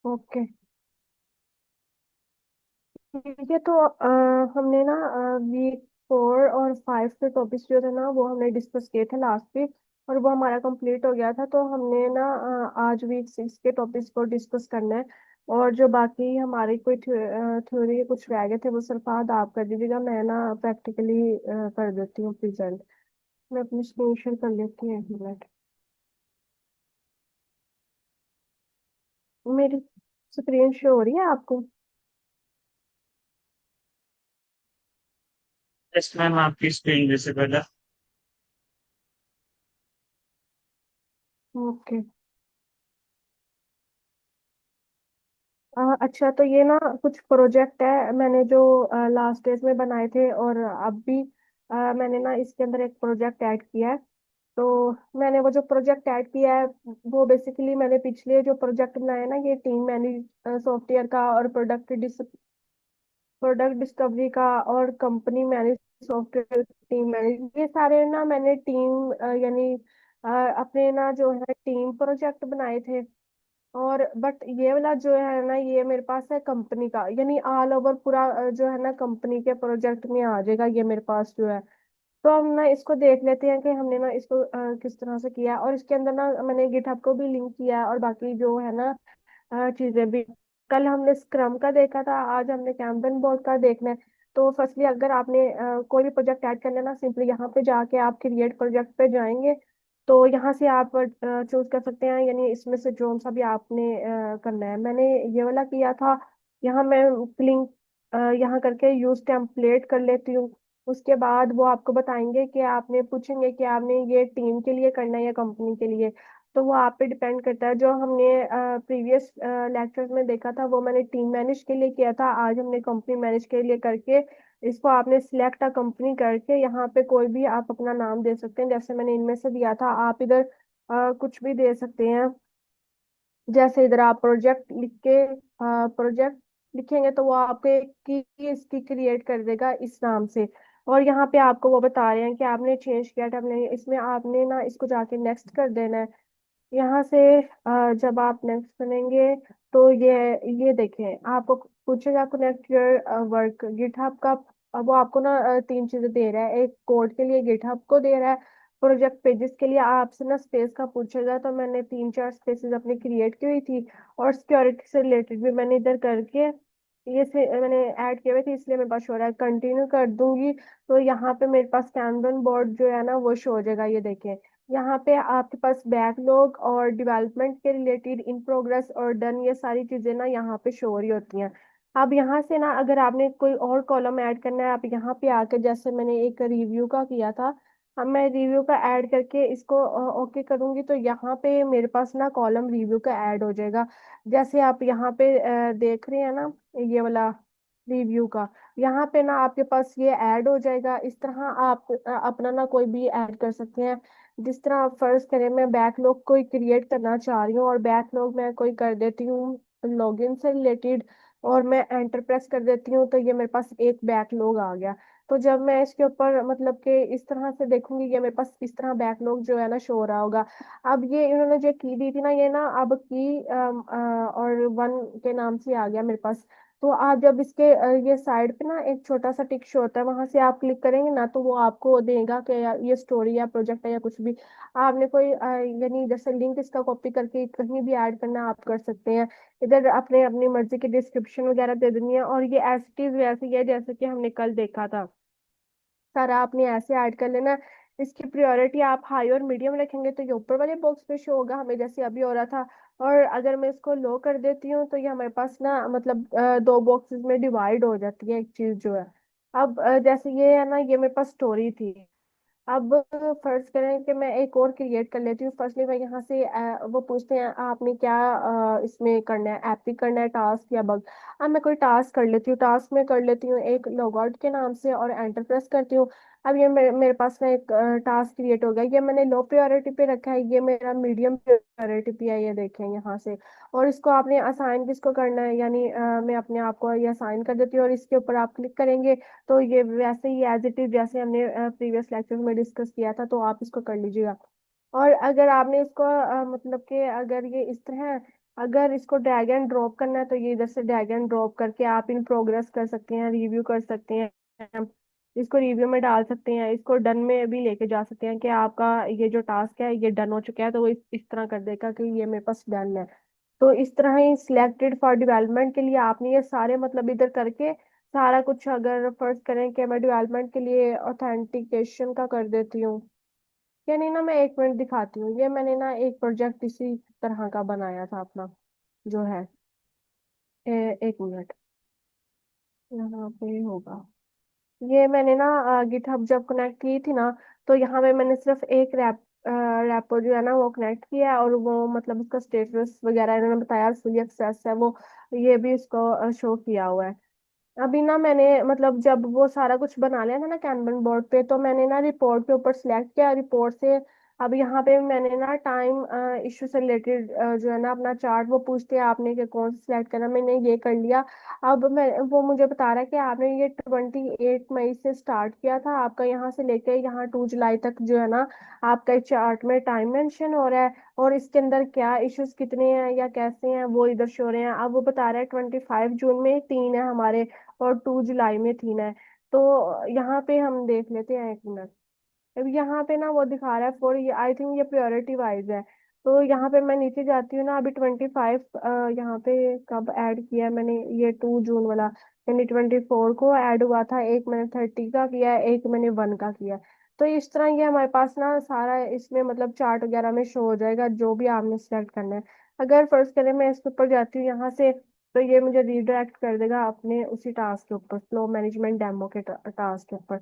Okay. ठीक है, तो हमने ना वीक 4 और 5 के टॉपिक्स जो थे ना वो हमने डिस्कस किए थे लास्ट वीक। और वो हमारा कंप्लीट हो गया था, तो हमने ना आज वीक 6 के टॉपिक्स को डिस्कस करना है। और जो बाकी हमारी कोई थ्योरी कुछ रह गए थे वो सिर्फ आप कर दीजिएगा, मैं ना प्रैक्टिकली कर देती हूँ प्रेजेंट। मैं अपनी स्क्रीन शेयर कर लेती हूँ, 1 मिनट। मेरी स्क्रीन शो हो रही है आपको? यस मैम, आपकी स्क्रीन विजिबल है। ओके। अच्छा, तो ये ना कुछ प्रोजेक्ट है मैंने जो लास्ट डेज में बनाए थे, और अब भी मैंने ना इसके अंदर एक प्रोजेक्ट ऐड किया है। तो मैंने वो जो प्रोजेक्ट ऐड किया है वो बेसिकली मैंने पिछले जो प्रोजेक्ट बनाया ना, ये टीम मैनेज सॉफ्टवेयर का, और प्रोडक्ट डिस्कवरी का, और company manage software, team manage, ये सारे ना मैंने टीम यानी अपने ना जो है टीम प्रोजेक्ट बनाए थे। और बट ये वाला जो है ना ये मेरे पास है कंपनी का, यानी ऑल ओवर पूरा जो है ना कंपनी के प्रोजेक्ट में आ जाएगा ये मेरे पास जो है। तो हम ना इसको देख लेते हैं कि हमने ना इसको किस तरह से किया है। और इसके अंदर ना मैंने गिटहब को भी लिंक किया है, और बाकी जो है ना चीजें भी। कल हमने स्क्रम का देखा था, आज हमने कैम्पन बोर्ड का देखना है। तो फर्स्टली अगर आपने कोई भी प्रोजेक्ट ऐड करना है ना, सिंपली यहाँ पे जाके आप क्रिएट प्रोजेक्ट पे जाएंगे। तो यहाँ से आप चूज कर सकते हैं, यानी इसमें से जो सा भी आपने करना है। मैंने ये वाला किया था। यहाँ मैं लिंक यहाँ करके यूज टेम्पलेट कर लेती हूँ। उसके बाद वो आपको बताएंगे कि आपने पूछेंगे कि आपने ये टीम के लिए करना है या कंपनी के लिए। तो वो आप पे डिपेंड करता है। जो हमने प्रीवियस लेक्चर्स में देखा था वो मैंने टीम मैनेज के लिए किया था, आज हमने कंपनी मैनेज के लिए करके इसको आपने सिलेक्ट अ कंपनी करके यहाँ पे कोई भी आप अपना नाम दे सकते हैं, जैसे मैंने इनमें से दिया था। आप इधर कुछ भी दे सकते हैं। जैसे इधर आप प्रोजेक्ट लिख के प्रोजेक्ट लिखेंगे तो वो आपके की इसकी क्रिएट कर देगा इस नाम से। और यहाँ पे आपको वो बता रहे हैं कि आपने चेंज किया था, आपने इसमें आपने ना इसको जाके नेक्स्ट कर देना है। यहाँ से जब आप नेक्स्ट करेंगे तो ये देखें, आपको पूछेगा कनेक्ट योर वर्क गिटहब का। अब वो आपको ना 3 चीजें दे रहा है। एक कोड के लिए गिटहब को दे रहा है, प्रोजेक्ट पेजेस के लिए आपसे ना स्पेस का पूछेगा, तो मैंने 3 4 स्पेसेस अपनी क्रिएट की हुई थी। और सिक्योरिटी से रिलेटेड भी मैंने इधर करके ये से मैंने ऐड किए हुए थे, इसलिए मेरे पास शो रहा है। कंटिन्यू कर दूंगी तो यहाँ पे मेरे पास कैनवन बोर्ड जो है ना वो शो हो जाएगा, ये देखें। यहाँ पे आपके पास बैकलॉग और डेवलपमेंट के रिलेटेड इन प्रोग्रेस और डन, ये सारी चीजें ना यहाँ पे शो हो रही होती हैं। अब यहाँ से ना अगर आपने कोई और कॉलम ऐड करना है, आप यहाँ पे आके, जैसे मैंने एक रिव्यू का किया था, अब मैं रिव्यू का ऐड करके इसको ओके करूंगी तो यहाँ पे मेरे पास ना कॉलम रिव्यू का ऐड हो जाएगा। जैसे आप यहाँ पे देख रहे हैं ना, ये वाला रिव्यू का, यहाँ पे ना आपके पास ये ऐड हो जाएगा। इस तरह आप अपना ना कोई भी ऐड कर सकते हैं। जिस तरह आप फर्ज करें मैं बैकलॉग कोई क्रिएट करना चाह रही हूँ, और बैकलॉग मैं कोई कर देती हूँ लॉगिन से रिलेटेड, और मैं एंटर प्रेस कर देती हूँ तो ये मेरे पास एक बैकलॉग आ गया। तो जब मैं इसके ऊपर मतलब कि इस तरह से देखूंगी, ये मेरे पास इस तरह बैकलॉग जो है ना शो हो रहा होगा। अब ये इन्होंने जो की दी थी ना, ये ना अब की और 1 के नाम से आ गया मेरे पास। तो आप जब इसके ये साइड पे ना एक छोटा सा टिक शो होता है, वहां से आप क्लिक करेंगे ना तो वो आपको देगा कि ये स्टोरी या प्रोजेक्ट है या कुछ भी। आपने कोई यानी जैसे लिंक इसका कॉपी करके कहीं भी ऐड करना आप कर सकते हैं। इधर अपने अपनी मर्जी की डिस्क्रिप्शन वगैरह दे देनी है, और ये एज इट इज वैसे ही है जैसे कि हमने कल देखा था। सारा आपने ऐसे ऐड कर लेना। इसकी प्रायोरिटी आप हाई और मीडियम रखेंगे तो ये ऊपर वाले बॉक्स पे शो होगा हमें, जैसे अभी हो रहा था। और अगर मैं इसको लो कर देती हूँ तो ये हमारे पास ना मतलब 2 बॉक्सेस में डिवाइड हो जाती है एक चीज जो है। अब जैसे ये है ना, ये मेरे पास स्टोरी थी। अब फर्ज करें कि मैं एक और क्रिएट कर लेती हूँ। फर्स्टली मैं यहाँ से वो पूछते हैं आपने क्या इसमें करना है, एपिक करना है, टास्क या बग। अब मैं कोई टास्क कर लेती हूँ, टास्क में कर लेती हूँ एक लॉगआउट के नाम से, और एंटर प्रेस करती हूँ। अब ये मेरे पास में एक टास्क क्रिएट हो गया। ये मैंने लो प्रायोरिटी पे रखा है, ये मेरा मीडियम प्रायोरिटी पे है, ये देखें यहाँ से। और इसको आपने असाइन किसको करना है, यानी मैं अपने आप को ये असाइन कर देती हूँ, और इसके ऊपर आप क्लिक करेंगे तो ये वैसे ही एज इट इज जैसे हमने प्रीवियस लेक्चर में डिस्कस किया था, तो आप इसको कर लीजिएगा। और अगर आपने इसको मतलब कि अगर ये इस तरह है अगर इसको ड्रैग एंड ड्रॉप करना है तो ये इधर से ड्रैग एंड ड्रॉप करके आप इन प्रोग्रेस कर सकते हैं, रिव्यू कर सकते हैं, इसको रिव्यू में डाल सकते हैं, इसको डन में भी लेके जा सकते हैं कि आपका ये जो टास्क है ये डन हो चुका है, तो वो इस तरह कर देगा कि ये मेरे पास डन है। तो इस तरह ही सिलेक्टेड फॉर डेवलपमेंट के लिए आपने ये सारे मतलब इधर करके सारा कुछ, अगर फर्ज करें कि मैं डेवलपमेंट के लिए ऑथेंटिकेशन का कर देती हूँ, यानी ना मैं 1 मिनट दिखाती हूँ, ये मैंने ना एक प्रोजेक्ट इसी तरह का बनाया था अपना, जो है 1 मिनट यहाँ पे होगा। ये मैंने ना गिटहब जब कनेक्ट की थी ना, तो यहाँ पे मैंने सिर्फ एक रैपो जो है ना वो कनेक्ट किया है, और वो मतलब उसका स्टेटस वगैरह इन्होंने बताया फुली एक्सेस है वो, ये भी इसको शो किया हुआ है। अभी ना मैंने मतलब जब वो सारा कुछ बना लिया था ना कैनवन बोर्ड पे, तो मैंने ना रिपोर्ट के ऊपर सिलेक्ट किया, रिपोर्ट से अब यहाँ पे मैंने ना टाइम इशू से रिलेटेड जो है ना अपना चार्ट वो पूछते हैं आपने कि कौन सा सिलेक्ट करना, मैंने ये कर लिया। अब मैं वो मुझे बता रहा है कि आपने ये 28 मई से स्टार्ट किया था, आपका यहाँ से लेके यहाँ 2 जुलाई तक जो है ना आपका इस चार्ट में टाइम मेंशन हो रहा है, और इसके अंदर क्या इश्यूज कितने हैं या कैसे हैं वो इधर शो रहे हैं। अब वो बता रहा है 25 जून में 3 है हमारे, और 2 जुलाई में 3 है। तो यहाँ पे हम देख लेते हैं 1 मिनट। अब यहाँ पे ना वो दिखा रहा है फॉर, ये आई थिंक ये प्रायोरिटी वाइज है। तो यहाँ पे मैं नीचे जाती हूँ ना, अभी 25 यहाँ पे कब ऐड किया है मैंने, ये 2 जून वाला, यानी 24 को ऐड हुआ था, एक मैंने 30 का किया है, एक मैंने 1 का किया है। तो इस तरह ये हमारे पास ना सारा इसमें मतलब चार्ट वगैरह में शो हो जाएगा जो भी आपने सिलेक्ट करना है। अगर फर्स्ट करें मैं इसके ऊपर जाती हूँ यहाँ से, तो ये मुझे रीडायरेक्ट कर देगा अपने उसी टास्क के ऊपर, फ्लो मैनेजमेंट डेमो के टास्क के ऊपर,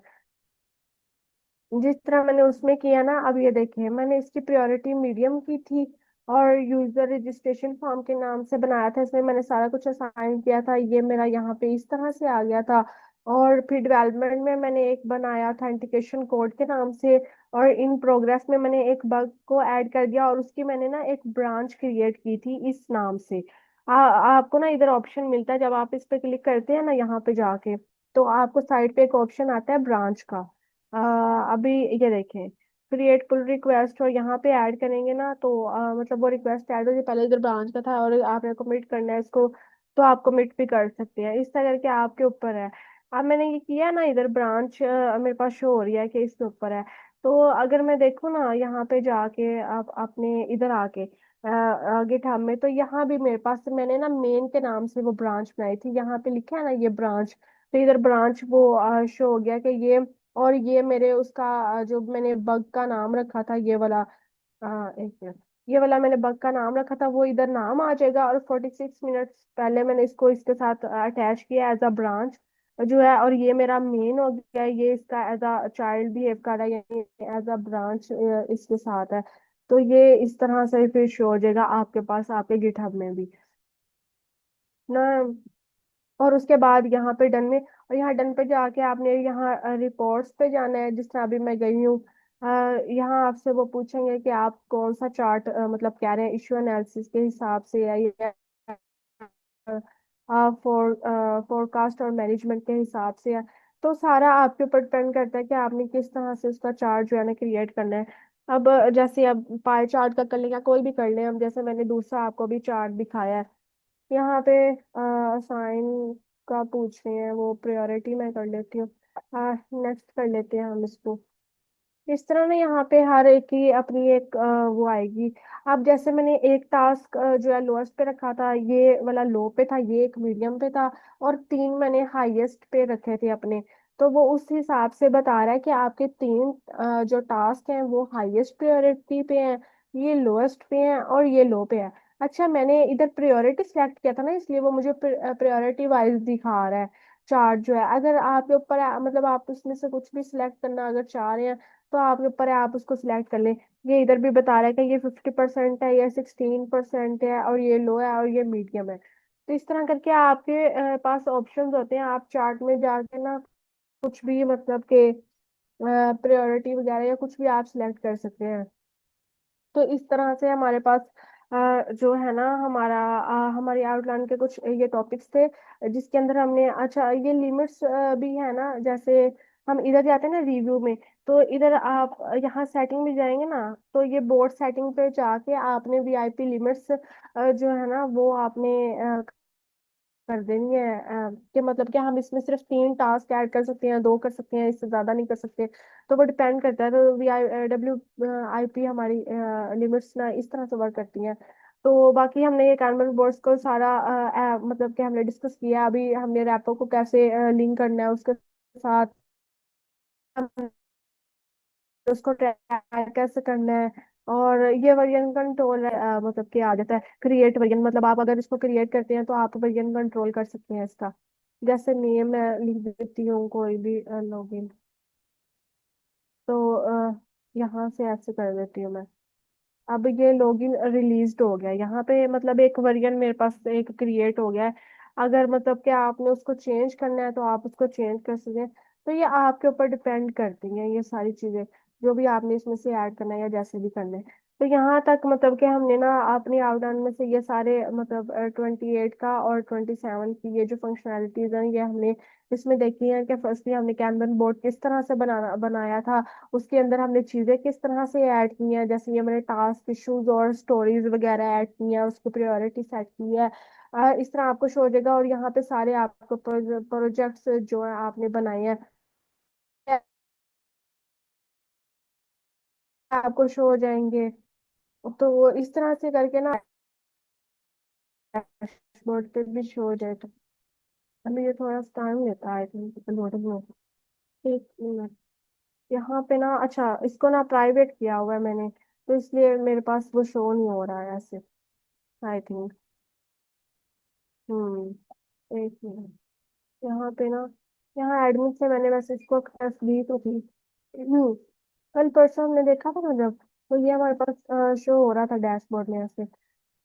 जिस तरह मैंने उसमें किया ना। अब ये देखिए मैंने इसकी प्रायोरिटी मीडियम की थी, और यूजर रजिस्ट्रेशन फॉर्म के नाम से बनाया था, इसमें मैंने सारा कुछ असाइन किया था, ये मेरा यहाँ पे इस तरह से आ गया था। और फिर डेवलपमेंट में मैंने एक बनाया ऑथेंटिकेशन कोड के नाम से, और इन प्रोग्रेस में मैंने एक बग को ऐड कर दिया, और उसकी मैंने ना एक ब्रांच क्रिएट की थी इस नाम से। आपको ना इधर ऑप्शन मिलता है, जब आप इस पे क्लिक करते हैं ना यहाँ पे जाके, तो आपको साइड पे एक ऑप्शन आता है ब्रांच का। अभी ये देखें, क्रिएट पुल रिक्वेस्ट, और यहाँ पे ऐड करेंगे ना तो मतलब वो रिक्वेस्ट ऐड होगी, पहले इधर ब्रांच का था और आपने कमिट करना है इसको, तो आप कमिट भी कर सकते हैं, इस तरह करके आपके ऊपर है। अब मैंने ये किया ना, इधर ब्रांच मेरे पास शो हो रही है कि इसके ऊपर है। तो अगर मैं देखूँ ना यहाँ पे जाके, आप अपने इधर आके गिटहब में, तो यहाँ भी मेरे पास मैंने ना मेन के नाम से वो ब्रांच बनाई थी, यहाँ पे लिखा है ना ये ब्रांच, तो इधर ब्रांच वो शो हो गया कि ये, और ये मेरे उसका जो मैंने बग का नाम रखा था ये वाला, 1 मिनट, ये वाला मैंने बग का नाम रखा था वो इधर नाम आ जाएगा, और 46 मिनट पहले मैंने इसको इसके साथ अटैच किया एज अ ब्रांच जो है, और ये मेरा मेन हो गया, ये इसका एज अ चाइल्ड बिहेव कर रहा है, यानी एज अ ब्रांच इसके साथ है। तो ये इस तरह से फिर शो हो जाएगा आपके पास आपके गिटहब में भी ना। और उसके बाद यहाँ पे डन में, और यहाँ डन पे जाके आपने यहाँ रिपोर्ट्स पे जाना है, जिस तरह अभी मैं गई हूँ। अ, यहाँ आपसे वो पूछेंगे कि आप कौन सा चार्ट मतलब कह रहे हैं, इशू एनालिसिस के हिसाब से या फोरकास्ट और मैनेजमेंट के हिसाब से है। तो सारा आपके ऊपर डिपेंड करता है कि आपने किस तरह से उसका चार्ट जो है ना क्रिएट करना है। अब जैसे अब पाई चार्ट का कर लें या कोई भी कर लें, अब जैसे मैंने दूसरा आपको भी चार्ट दिखाया है, यहाँ पे साइन का पूछ रहे हैं, वो प्रायोरिटी मैं कर लेती हूँ, नेक्स्ट कर लेते हैं हम इसको। इस तरह ना यहाँ पे हर एक की अपनी एक वो आएगी। अब जैसे मैंने एक टास्क जो है लोएस्ट पे रखा था, ये वाला लो पे था, ये एक मीडियम पे था, और 3 मैंने हाईएस्ट पे रखे थे अपने। तो वो उस हिसाब से बता रहा है कि आपके 3 जो टास्क हैं वो हाईएस्ट प्रायोरिटी पे हैं, ये लोएस्ट पे हैं, और ये लो पे है। अच्छा मैंने इधर प्रायोरिटी सिलेक्ट किया था ना, इसलिए वो मुझे प्रायोरिटी वाइज दिखा रहा है चार्ट जो है। अगर आपके ऊपर मतलब आप उसमें से कुछ भी सिलेक्ट करना अगर चाह रहे हैं, तो आपके ऊपर है, आप उसको सिलेक्ट कर लें। ये इधर भी बता रहा है कि ये 50% है, ये 16% है, और ये लो है, और ये मीडियम है। तो इस तरह करके आपके पास ऑप्शंस होते हैं, आप चार्ट में जाके ना कुछ भी मतलब के प्रायोरिटी वगैरह या कुछ भी आप सिलेक्ट कर सकते हैं। तो इस तरह से हमारे पास जो है ना हमारा हमारी आउटलाइन के कुछ ये टॉपिक्स थे, जिसके अंदर हमने, अच्छा ये लिमिट्स भी है ना, जैसे हम इधर जाते हैं ना रिव्यू में, तो इधर आप यहाँ सेटिंग में जाएंगे ना, तो ये बोर्ड सेटिंग पे जाके आपने वीआईपी लिमिट्स जो है ना वो आपने कर देनी है। कि मतलब कि हम इसमें सिर्फ 3 टास्क ऐड कर सकते हैं, 2 कर सकते हैं, इससे ज्यादा नहीं कर सकते। तो वो डिपेंड करता है। तो V I W I P हमारी लिमिट्स ना इस तरह से वर्क करती हैं। तो बाकी हमने ये कैनवस बोर्ड्स को सारा मतलब कि हमने डिस्कस किया। अभी हमने रैपो को कैसे लिंक करना है उसके साथ, उसको ट्रैक कैसे करना है। और ये वर्जन कंट्रोल मतलब कि आ जाता है क्रिएट वर्जन। मतलब आप अगर इसको क्रिएट करते हैं तो आप वर्जन कंट्रोल कर सकते हैं इसका। जैसे नेम मैं लिख देती हूँ कोई भी लॉगिन। तो यहाँ से ऐसे कर देती हूँ मैं। अब ये लॉगिन रिलीज्ड हो गया यहाँ पे, मतलब एक वर्जन मेरे पास एक क्रिएट हो गया है। अगर मतलब कि आपने उसको चेंज करना है तो आप उसको चेंज कर सकते हैं। तो ये आपके ऊपर डिपेंड करती हैं ये सारी चीजें, जो भी आपने इसमें से ऐड करना है या जैसे भी करना है। तो यहाँ तक मतलब कि हमने ना अपनी आउटलाइन में से ये सारे मतलब 28 का और 27 की ये जो फंक्शनैलिटीज हैं ये हमने इसमें देखी है। कि फर्स्टली हमने कैनवन बोर्ड किस तरह से बनाया था, उसके अंदर हमने चीजें किस तरह से ऐड की हैं। जैसे ये मैंने टास्क इश्यूज और स्टोरीज वगैरह ऐड की हैं, उसको प्रायोरिटी सेट की है। इस तरह आपको शो हो जाएगा। और यहाँ पे सारे आपको प्रोजेक्ट्स जो है आपने बनाए हैं आपको शो हो जाएंगे। तो वो इस तरह से करके ना डैशबोर्ड पे भी शो हो जाएगा। अभी ये थोड़ा टाइम लेता है आई थिंक लोडिंग में। एक मिनट। यहाँ पे ना अच्छा इसको ना प्राइवेट किया हुआ है मैंने, तो इसलिए मेरे पास वो शो नहीं हो रहा है ऐसे आई थिंक। एक मिनट। यहाँ पे ना, यहाँ एडमिन से मैंने मैसेज को एक्सेस दी तो थी। कल परसों हमने देखा था ना जब, तो ये हमारे पास शो हो रहा था डैशबोर्ड में ऐसे।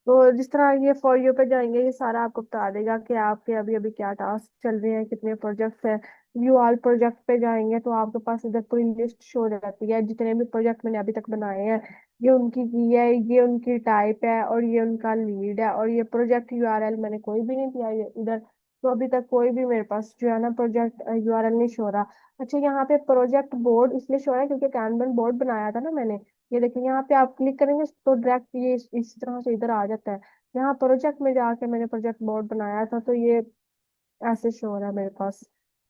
तो जिस तरह ये फॉर यू पे जाएंगे ये सारा आपको बता देगा कि आपके अभी अभी क्या टास्क चल रहे हैं, कितने प्रोजेक्ट्स हैं। व्यू ऑल प्रोजेक्ट पे जाएंगे तो आपके पास इधर पूरी लिस्ट शो हो जाती है, जितने भी प्रोजेक्ट मैंने अभी तक बनाए हैं। ये उनकी की है, ये उनकी टाइप है, और ये उनका लीड है, और ये प्रोजेक्ट यूआरएल मैंने कोई भी नहीं दिया इधर। तो अभी तक कोई भी मेरे पास जो है ना प्रोजेक्ट यूआरएल नहीं शो रहा। अच्छा यहाँ पे प्रोजेक्ट बोर्ड इसलिए शो है क्योंकि कैनवन बोर्ड बनाया था ना मैंने। ये देखिए यहाँ पे आप क्लिक करेंगे तो डायरेक्ट ये इस तरह से इधर आ जाता है। यहाँ प्रोजेक्ट में जाके मैंने प्रोजेक्ट बोर्ड बनाया था, तो ये ऐसे शो हो रहा है मेरे पास।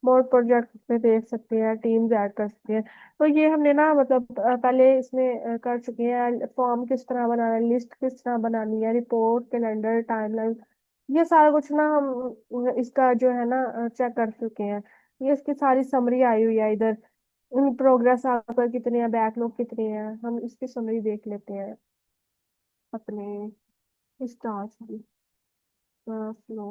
बोर्ड प्रोजेक्ट पे देख सकते हैं, टीम्स ऐड कर सकते हैं। तो ये हमने ना मतलब पहले इसमें कर चुके हैं। फॉर्म किस तरह बनाना है, लिस्ट किस तरह बनानी है, रिपोर्ट, कैलेंडर, टाइमलाइन, ये सारा कुछ ना हम इसका जो है ना चेक कर चुके हैं। ये इसकी सारी समरी आई हुई है इधर। इन प्रोग्रेस आपका कितने हैं, बैकलॉग कितने हैं, हम इसकी समरी देख लेते हैं अपने स्टार्स की। फ्लो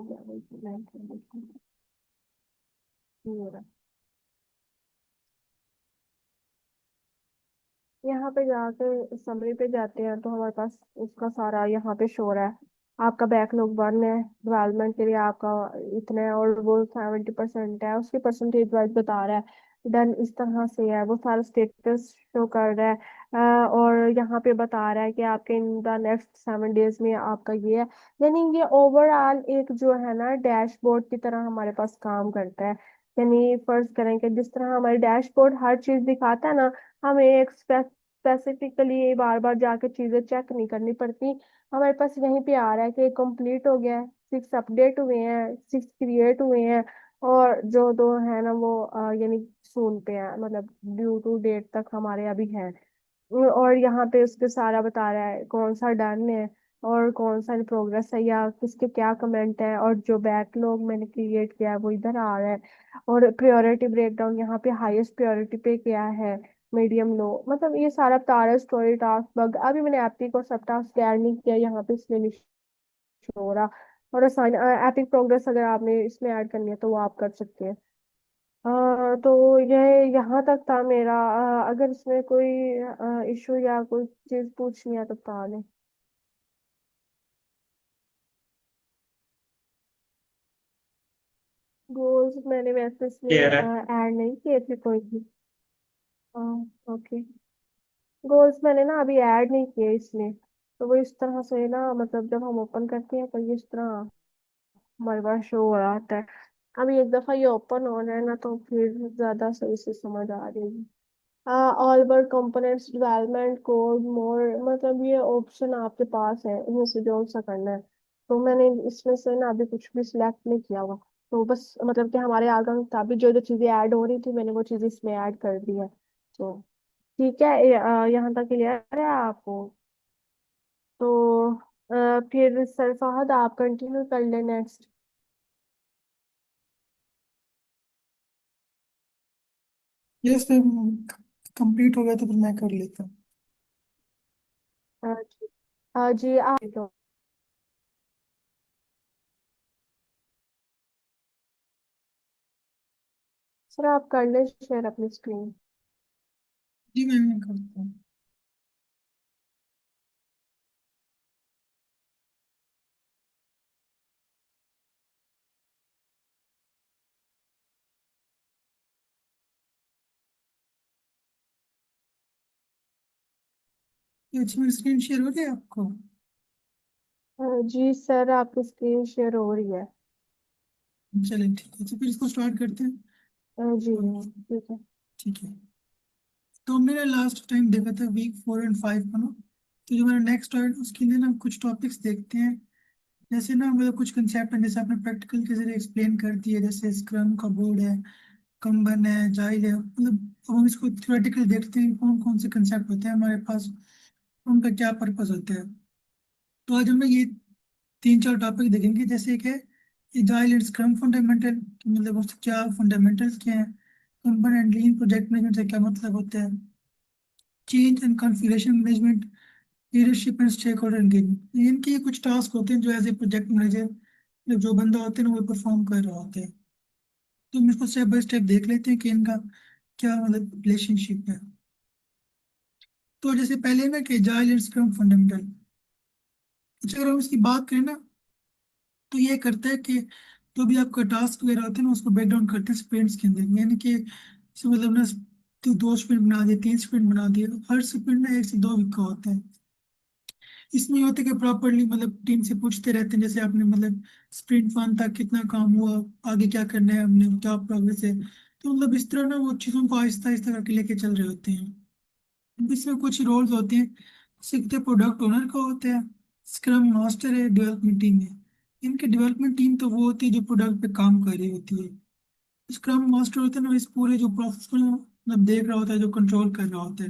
यहाँ पे जाके समरी पे जाते हैं तो हमारे पास उसका सारा यहाँ पे शो रहा है। आपका बैकलॉग 1 है, डेवलपमेंट के लिए आपका इतना है, और वो 70% है, उसकी परसेंटेज वाइज बता रहा है। डन इस तरह से है, वो सारा स्टेटस शो कर रहा है। और यहाँ पे बता रहा है कि आपके इन द नेक्स्ट 7 डेज में आपका ये है। यानी ये ओवरऑल एक जो है ना डैशबोर्ड की तरह हमारे पास काम करता है। यानी फर्ज करें कि जिस तरह हमारे डैशबोर्ड हर चीज दिखाता है ना, हमें एक स्पेसिफिकली बार बार जाके चीजें चेक नहीं करनी पड़ती। हमारे पास यहीं पे आ रहा है कि कंप्लीट हो गया है, 6 अपडेट हुए हैं, 6 क्रिएट हुए हैं, और जो दो है ना वो यानी सून पे है, मतलब ड्यू टू डेट तक हमारे अभी है। और यहाँ पे उसके सारा बता रहा है कौन सा डन है और कौन सा प्रोग्रेस है या किसके क्या कमेंट है, और जो बैकलॉग मैंने क्रिएट किया है वो इधर आ रहा है। और प्रायोरिटी ब्रेकडाउन यहाँ पे हाईएस्ट प्रायोरिटी पे क्या है, मीडियम लो, मतलब ये सारा बता रहा है। स्टोरी टास्क बग अभी मैंने एपिक और सब टास्क ऐड नहीं किया यहाँ पे, इसलिए नहीं show हो रहा। और असाइन एपिक प्रोग्रेस अगर आपने इसमें ऐड करनी है तो वो आप कर सकते हैं। तो ये यहाँ तक था मेरा। अगर इसमें कोई इशू या कोई चीज पूछनी है तो बता दें। गोल्स मैंने वैसे इसमें क्लियर है। ऐड नहीं किए थे कोई भी। ओके। गोल्स मैंने ना अभी ऐड नहीं किए इसमें। तो वो इस तरह से ना मतलब जब हम ओपन करते हैं तो ये इस तरह हमारे पास शो हो रहा आता है। अभी एक दफा ये ओपन हो रहा है ना तो फिर ज्यादा सही से समझ आ रही है। All word components development code more, मतलब ये ऑप्शन आपके पास है, इनमें से जो सा करना है। तो मैंने इसमें से ना अभी कुछ भी सिलेक्ट नहीं किया हुआ। तो बस मतलब कि हमारे आगे मुताबिक जो जो चीजें ऐड हो रही थी मैंने वो चीजें इसमें ऐड कर दी है। तो ठीक है, यहाँ तक क्लियर है आपको? तो फिर सर फहद आप कंटिन्यू कर ले नेक्स्ट। यस मैम, कंप्लीट हो गया तो फिर मैं कर लेता हूँ। जी आप तो। सर आप कर ले शेयर अपनी स्क्रीन। जी मैम, मैं करता हूँ। ये अच्छी मेरी स्क्रीन शेयर हो गया आपको? जी सर आपकी स्क्रीन शेयर हो रही है। चलिए ठीक है, तो फिर इसको स्टार्ट करते हैं। जी तो ठीक है। ठीक है, तो हमने ना लास्ट टाइम देखा था वीक 4 और 5 का ना। तो जो मेरा नेक्स्ट है उसके लिए ना कुछ टॉपिक्स देखते हैं। जैसे ना मतलब कुछ कंसेप्ट हैं, जैसे आपने प्रैक्टिकल के जरिए एक्सप्लेन कर दिए, जैसे स्क्रम का बोर्ड है, कंबन है, जाइल है, मतलब अब हम इसको थ्योरेटिकल देखते हैं कौन कौन से कंसेप्ट होते हैं हमारे पास, उनका क्या पर्पस होता है। तो आज हम ना ये 3 4 टॉपिक देखेंगे। जैसे एक है एजाइल एंड स्क्रम फंडामेंटल, मतलब उसके क्या फंडामेंटल्स क्या है। Kanban and lean project management से क्या मतलब होता है। Change and configuration management, leadership and stakeholder engagement, इनके ये कुछ टास्क होते हैं जो एज ए प्रोजेक्ट मैनेजर जो बंदा होते हैं ना वो परफॉर्म कर रहा होता है। तो हम इसको स्टेप बाय स्टेप देख लेते हैं कि इनका क्या मतलब रिलेशनशिप है। तो जैसे पहले ना कि जाइल एंड स्क्रम फंडामेंटल, अच्छा अगर हम इसकी बात करें ना, तो ये करता है कि जो भी आपका टास्क वगैरह होते हैं ना उसको ब्रेक डाउन करते हैं स्प्रिंट्स के अंदर। यानी कि जैसे मतलब ना, तो 2 स्प्रिंट बना दिए, 3 स्प्रिंट बना दिए, तो हर स्प्रिंट ना 1 से 2 वीक का होता है। इसमें ये होता है कि प्रॉपरली मतलब टीम से पूछते रहते हैं, जैसे आपने मतलब स्प्रिंट 1 तक कितना काम हुआ, आगे क्या करना है, हमने क्या प्रोग्रेस है। तो मतलब इस तरह ना वो चीज़ों को आहिस्ता आहिस्ता करके लेके चल रहे होते हैं। इसमें कुछ रोल्स होते हैं, सीखते प्रोडक्ट ओनर का होता है, स्क्रम मास्टर है, डेवलपमेंट टीम है। इनके डेवलपमेंट टीम तो वो होती है जो प्रोडक्ट पे काम कर रही होती है। स्क्रम मास्टर होता है ना, इस पूरे जो प्रोसेस को मतलब देख रहा होता है, जो कंट्रोल कर रहा होता है।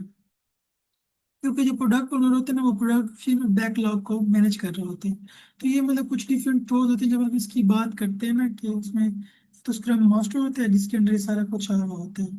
क्योंकि जो प्रोडक्ट ओनर होते हैं ना वो प्रोडक्शन बैकलॉग को मैनेज कर रहे होते हैं। तो ये मतलब कुछ डिफरेंट रोल्स होते हैं जब हम इसकी बात करते हैं ना, कि उसमें तो स्क्रम मास्टर होता है जिसके अंदर ये सारा कुछ आ रहा होता है।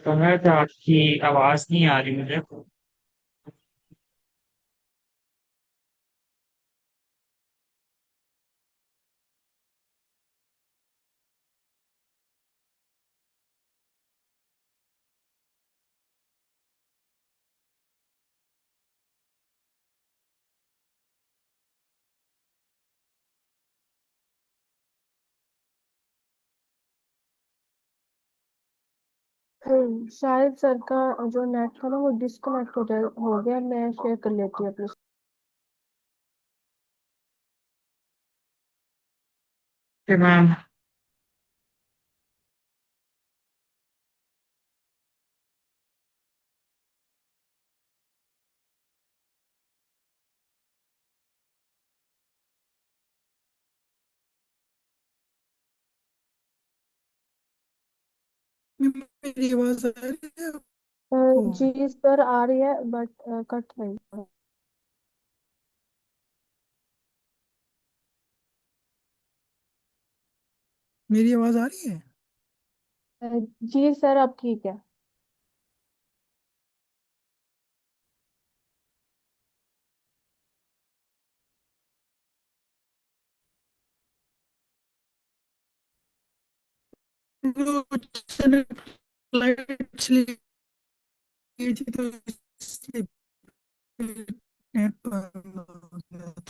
तो है तो आपकी आवाज नहीं आ रही मुझे। शायद सर का जो नेट था ना वो डिस्कनेक्ट हो गया। मैं शेयर कर लेती हूँ अपनी। कि मैम मेरी आवाज आ रही है अ, आपको? जी सर आ रही है बट कट रही है। मेरी आवाज आ रही है? अ, जी सर अब ठीक है। वो अचानक फ्लाइट चली गई थी तो इसलिए नेट हो गया था।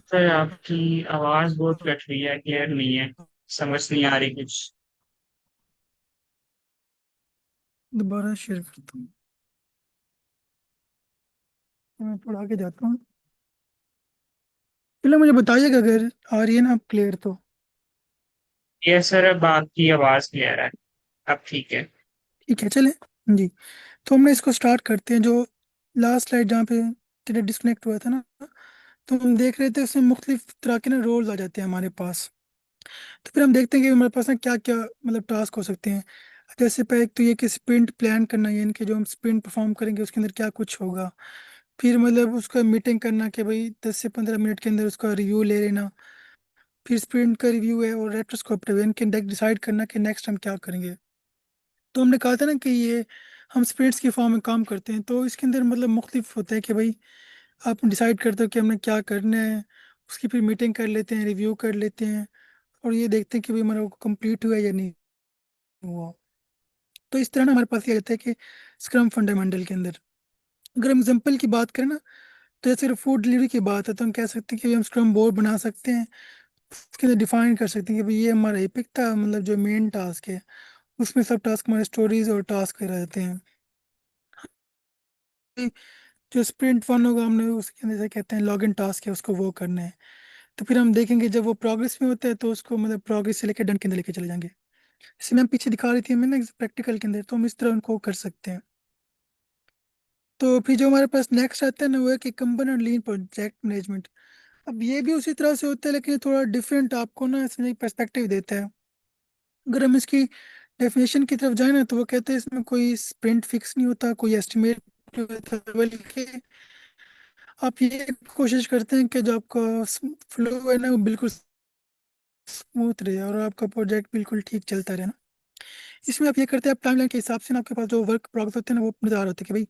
सर आपकी आवाज बहुत कट रही है, क्लियर नहीं है, समझ नहीं आ रही कुछ। दोबारा शेयर करता हूँ। मैं पढ़ा के जाता हूँ। पहले मुझे बताइएगा अगर आ रही है ना क्लियर तो। ये सर अब आपकी आवाज क्लियर है, अब ठीक है। ठीक है चले। जी, तो हमने इसको स्टार्ट करते हैं। जो लास्ट स्लाइड जहाँ पे तेरा डिस्कनेक्ट हुआ था ना, तो हम देख रहे थे उसमें मुख्तलिफ तरह के ना रोल्स आ जाते हैं हमारे पास। तो फिर हम देखते हैं कि हमारे पास ना क्या क्या मतलब टास्क हो सकते हैं। जैसे पहले एक तो ये कि स्प्रिंट प्लान करना, यानी कि जो हम स्प्रिंट परफॉर्म करेंगे उसके अंदर क्या कुछ होगा। फिर मतलब उसका मीटिंग करना कि भाई 10 से 15 मिनट के अंदर उसका रिव्यू ले लेना। फिर स्प्रिंट का रिव्यू है और रेट्रोस्पेक्टिव, यानी कि डिसाइड करना कि नेक्स्ट हम क्या करेंगे। तो हमने कहा था ना कि ये हम स्प्रिंट्स की फॉर्म में काम करते हैं, तो इसके अंदर मतलब मुख्तलिफ होता है कि भाई आप डिसाइड करते हो कि हमने क्या करना है। उसकी फिर मीटिंग कर लेते हैं, रिव्यू कर लेते हैं, और ये देखते हैं कि भाई हमारा कंप्लीट हुआ या नहीं हुआ। तो इस तरह ना हमारे पास ये रहता है कि स्क्रम फंडामेंटल के अंदर अगर हम एग्जाम्पल की बात करें ना, तो जैसे फूड डिलीवरी की बात है तो हम कह सकते हैं कि हम स्क्रम बोर्ड बना सकते हैं। उसके अंदर डिफाइन कर सकते हैं कि भाई ये हमारा एपिक था, मतलब जो मेन टास्क है उसमें सब टास्क हमारे स्टोरीज और टास्क रहते हैं। जो स्प्रिंट वन होगा हमने उसके अंदर से कहते हैं लॉगिन टास्क है, उसको वो करना है। तो फिर हम देखेंगे जब वो प्रोग्रेस में होता है तो उसको मतलब प्रोग्रेस से लेकर डन के अंदर लेके चले जाएंगे। जैसे मैम पीछे दिखा रही थी मैंने प्रैक्टिकल के अंदर, तो हम इस तरह उनको कर सकते हैं। तो फिर जो हमारे पास नेक्स्ट आता है ना वो है कि कंबाइन और लीन प्रोजेक्ट मैनेजमेंट। अब ये भी उसी तरह से होता है लेकिन ये थोड़ा डिफरेंट आपको ना इसमें एक पर्सपेक्टिव देता है। अगर हम इसकी डेफिनेशन की तरफ जाए ना तो वो कहते हैं इसमें कोई स्प्रिंट फिक्स नहीं होता, कोई एस्टिमेट नहीं होता, बल्कि आप ये कोशिश करते हैं कि जो आपका फ्लो है ना वो बिल्कुल स्मूथ रहे और आपका प्रोजेक्ट बिल्कुल ठीक चलता रहे ना। इसमें आप ये करते हैं, आप टाइमलाइन के हिसाब से ना आपके पास जो वर्क प्रोग्रेस होते हैं ना वो निर्धारित होते हैं कि भाई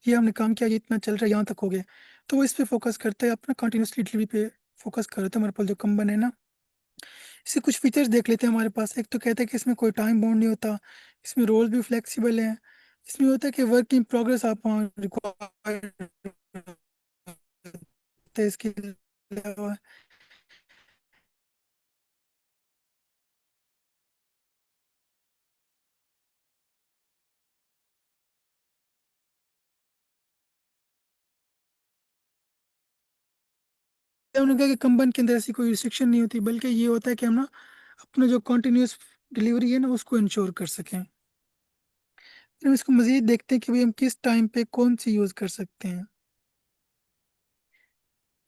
ये हमने काम किया, ये इतना चल रहा है, यहाँ तक हो गया। तो वो इस पे फोकस करते हैं, अपना कंटिन्यूसली डिलीवरी पे फोकस करते हैं। हमारे पास जो कंबन है ना, इससे कुछ फीचर्स देख लेते हैं हमारे पास। एक तो कहते हैं कि इसमें कोई टाइम बाउंड नहीं होता, इसमें रोल भी फ्लेक्सिबल है। इसमें होता है कि वर्क इन प्रोग्रेस आप रिक्वायर्ड इसके अलावा उन्होंने कहा कि कंबन के अंदर ऐसी कोई रिस्ट्रिक्शन नहीं होती, बल्कि ये होता है कि हम ना अपना जो कंटिन्यूस डिलीवरी है ना उसको इंश्योर कर सकें। फिर हम इसको मजीद देखते हैं कि भाई हम किस टाइम पे कौन सी यूज़ कर सकते हैं।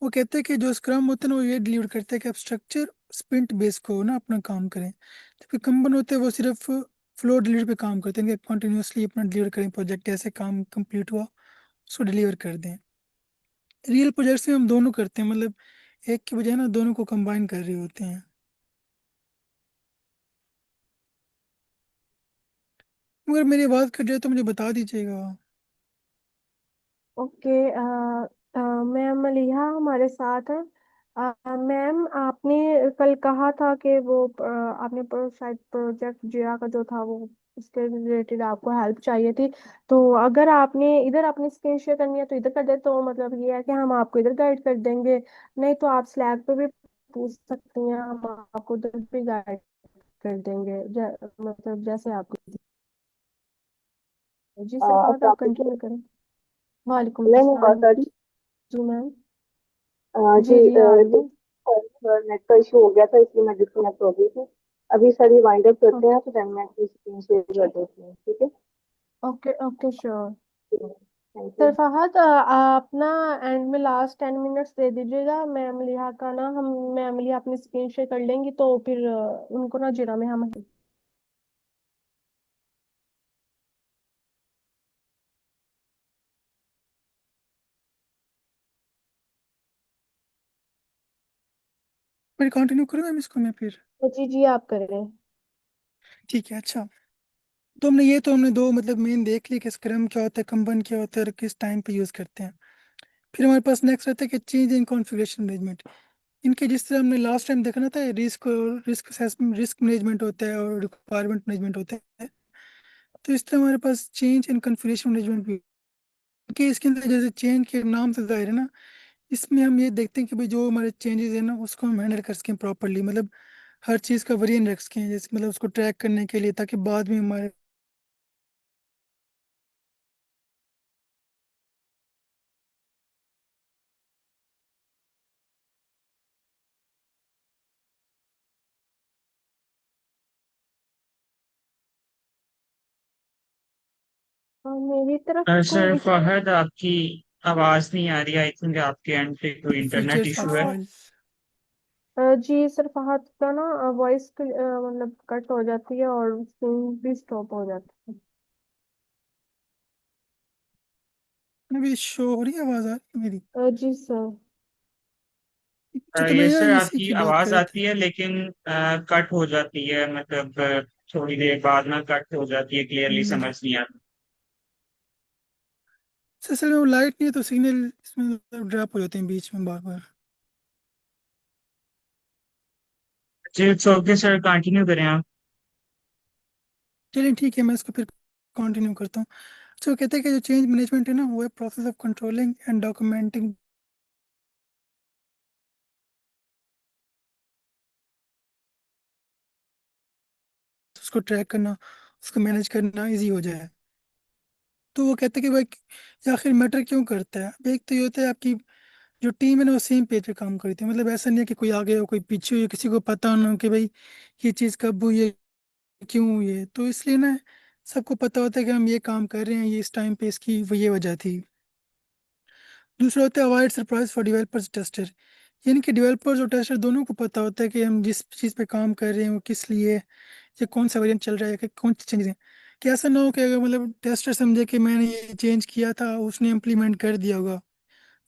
वो कहते हैं कि जो स्क्रम होते हैं ना वो ये डिलीवर करते हैं कि आप स्ट्रक्चर स्प्रिंट बेस को ना अपना काम करें, जबकि कंबन होते हैं वो सिर्फ फ्लो डिलीवरी पे काम करते हैं कि कंटिन्यूसली अपना डिलीवर करें प्रोजेक्ट, कैसे काम कंप्लीट हुआ उसको डिलीवर कर दें। रियल प्रोजेक्ट्स में हम दोनों करते हैं, मतलब एक की बजाय ना दोनों को कंबाइन कर रहे होते हैं। मगर मेरी आवाज़ कट जाए तो मुझे बता दीजिएगा। ओके। मैम मलिहा हमारे साथ है। मैम आपने कल कहा था कि वो आपने शायद प्रोजेक्ट जिया का जो था वो उसके रिलेटेड आपको हेल्प चाहिए थी। तो अगर आपने इधर अपनी स्क्रीन शेयर करनी है तो इधर कर दे, तो मतलब ये है कि हम आपको इधर गाइड कर देंगे। नहीं तो आप स्लैक पे भी पूछ सकती हैं, हम आपको उधर भी गाइड कर देंगे। मतलब जैसे आपको। जी सर फहद अस्सलाम आप वालेकुम। कंटिन्यू करें। वालेकुम नहीं नहीं बात अस्सलाम। आ रही। जी मैम। जी जी जी आ रही है। नेट का इशू हो गया था इसलिए मैं डिस्कनेक्ट हो गई थी। अभी सर वाइंड अप करते ओके हैं तो देन मैं अपनी स्क्रीन शेयर कर देती हूँ, ठीक है। Okay okay sure. Thank sir you. Fahad आप ना एंड में लास्ट 10 मिनट्स दे दीजिएगा। मैम लिहा का ना हम मैम लिहा अपनी स्क्रीन शेयर कर लेंगी तो फिर उनको ना जीरा में हम। फिर कंटिन्यू करूँ मैम इसको मैं फिर। जी जी आप करें। ठीक है अच्छा। तो हमने दो मतलब मेन देख ली कि स्क्रम क्या होता है, कंबन क्या होता है और किस टाइम पे यूज़ करते हैं। फिर हमारे पास नेक्स्ट रहता है कि चेंज इन कॉन्फ़िगरेशन मैनेजमेंट। इनके जिस तरह हमने लास्ट टाइम देखा ना था, risk risk assessment, risk management होता है और रिक्वायरमेंट मैनेजमेंट होता है। तो इस तरह हमारे पास चेंज एंड कन्फिग्रेशन मैनेजमेंट भी, कि इसके अंदर जैसे चेंज के नाम से जाहिर है ना, इसमें हम ये देखते हैं कि भाई जो हमारे चेंजेस है ना उसको हम हैंडल कर सकें प्रॉपरली, मतलब हर चीज़ का वेरिएंट रख सकें, जैसे मतलब उसको ट्रैक करने के लिए, ताकि बाद में हमारे मेरी तरफ कोई सर इशू। फहद, आपकी आवाज नहीं आ रही। आई थिंक आपके एंड पे कोई इंटरनेट फीचर्स ऑफ इशू है। फाइल्स। जी सर, फहद का ना वॉइस मतलब कट हो जाती है और स्क्रीन भी स्टॉप हो जाती है। अभी शो हो रही है, आवाज़ आ रही है मेरी? जी सर। अच्छा, तो मैं ये यार सर इसी आपकी की बात कर आवाज रहे थे। आती है, लेकिन कट हो जाती है, मतलब थोड़ी देर बाद ना कट हो जाती है, क्लियरली हम्म। समझ नहीं आता। असल में वो लाइट नहीं है तो सिग्नल इसमें ड्रॉप हो जाते हैं बीच में बार बार। जी इट्स ओके सर, कंटिन्यू करें आप। चलिए ठीक है, मैं इसको फिर कंटिन्यू करता हूँ। अच्छा, वो कहते हैं कि जो चेंज मैनेजमेंट है ना, वो है process of controlling and documenting, उसको ट्रैक करना, उसको मैनेज करना इजी हो जाए। तो वो कहते हैं कि भाई ये आखिर मैटर क्यों करता है। अब एक तो ये होता है आपकी जो टीम है ना वो सेम पेज पे काम करती है, मतलब ऐसा नहीं है कि कोई आगे हो कोई पीछे हो, किसी को पता ना हो कि भाई ये चीज़ कब हुई है, क्यों हुई है। तो इसलिए ना सबको पता होता है कि हम ये काम कर रहे हैं, ये इस टाइम पे इसकी वो ये वजह थी। दूसरा होता है avoid surprise for developers tester, यानी कि डेवलपर्स और टेस्टर दोनों को पता होता है कि हम जिस चीज़ पे काम कर रहे हैं वो किस लिए है, या कौन सा वेरिएंट चल रहा है, कि कौन सी चेंजेस हैं। कि ऐसा ना हो कि अगर मतलब टेस्टर समझे कि मैंने ये चेंज किया था, उसने इम्प्लीमेंट कर दिया होगा,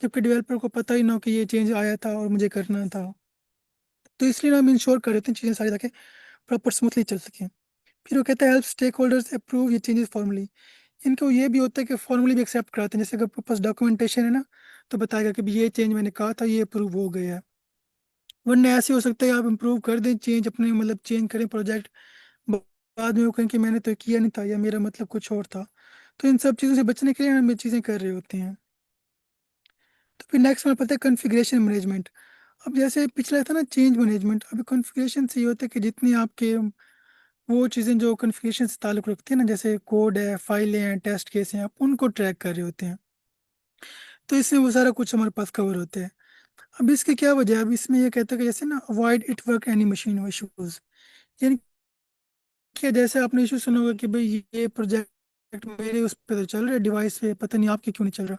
जबकि डेवलपर को पता ही ना हो कि ये चेंज आया था और मुझे करना था। तो इसलिए ना हम इंश्योर कर देते हैं चीज़ें सारी ताकि प्रॉपर स्मूथली चल सकें। फिर वो कहता है हेल्प स्टेक होल्डर्स अप्रूव ये चेंजेस फॉर्मली, इनको ये भी होता है कि फॉर्मली भी एक्सेप्ट कराते हैं, जैसे अगर आपके पास डॉक्यूमेंटेशन है ना तो बताएगा कि भी ये चेंज मैंने कहा था, ये अप्रूव हो गया है। वरना ऐसे हो सकता है आप इम्प्रूव कर दें चेंज अपने, मतलब चेंज करें प्रोजेक्ट, बाद में वो कहें कि मैंने तो किया नहीं था या मेरा मतलब कुछ और था। तो इन सब चीज़ों से बचने के लिए हम ये चीज़ें कर रहे होते हैं। तो फिर नेक्स्ट हमें पता है कॉन्फ़िगरेशन मैनेजमेंट। अब जैसे पिछला था ना चेंज मैनेजमेंट, अभी कॉन्फ़िगरेशन से ये होता है कि जितनी आपके वो चीज़ें जो कॉन्फ़िगरेशन से ताल्लुक़ रखती है ना, जैसे कोड है, फाइलें हैं, टेस्ट केस हैं, आप उनको ट्रैक कर रहे होते हैं। तो इसमें वो सारा कुछ हमारे पास कवर होता है। अब इसकी क्या वजह है, अब इसमें ये कहता है कि जैसे ना avoid it work any machine issues, यानी कि जैसे आपने इशू सुना होगा कि भाई ये प्रोजेक्ट मेरे उस पर तो चल रहा है डिवाइस पे, पता नहीं आपके क्यों नहीं चल रहा।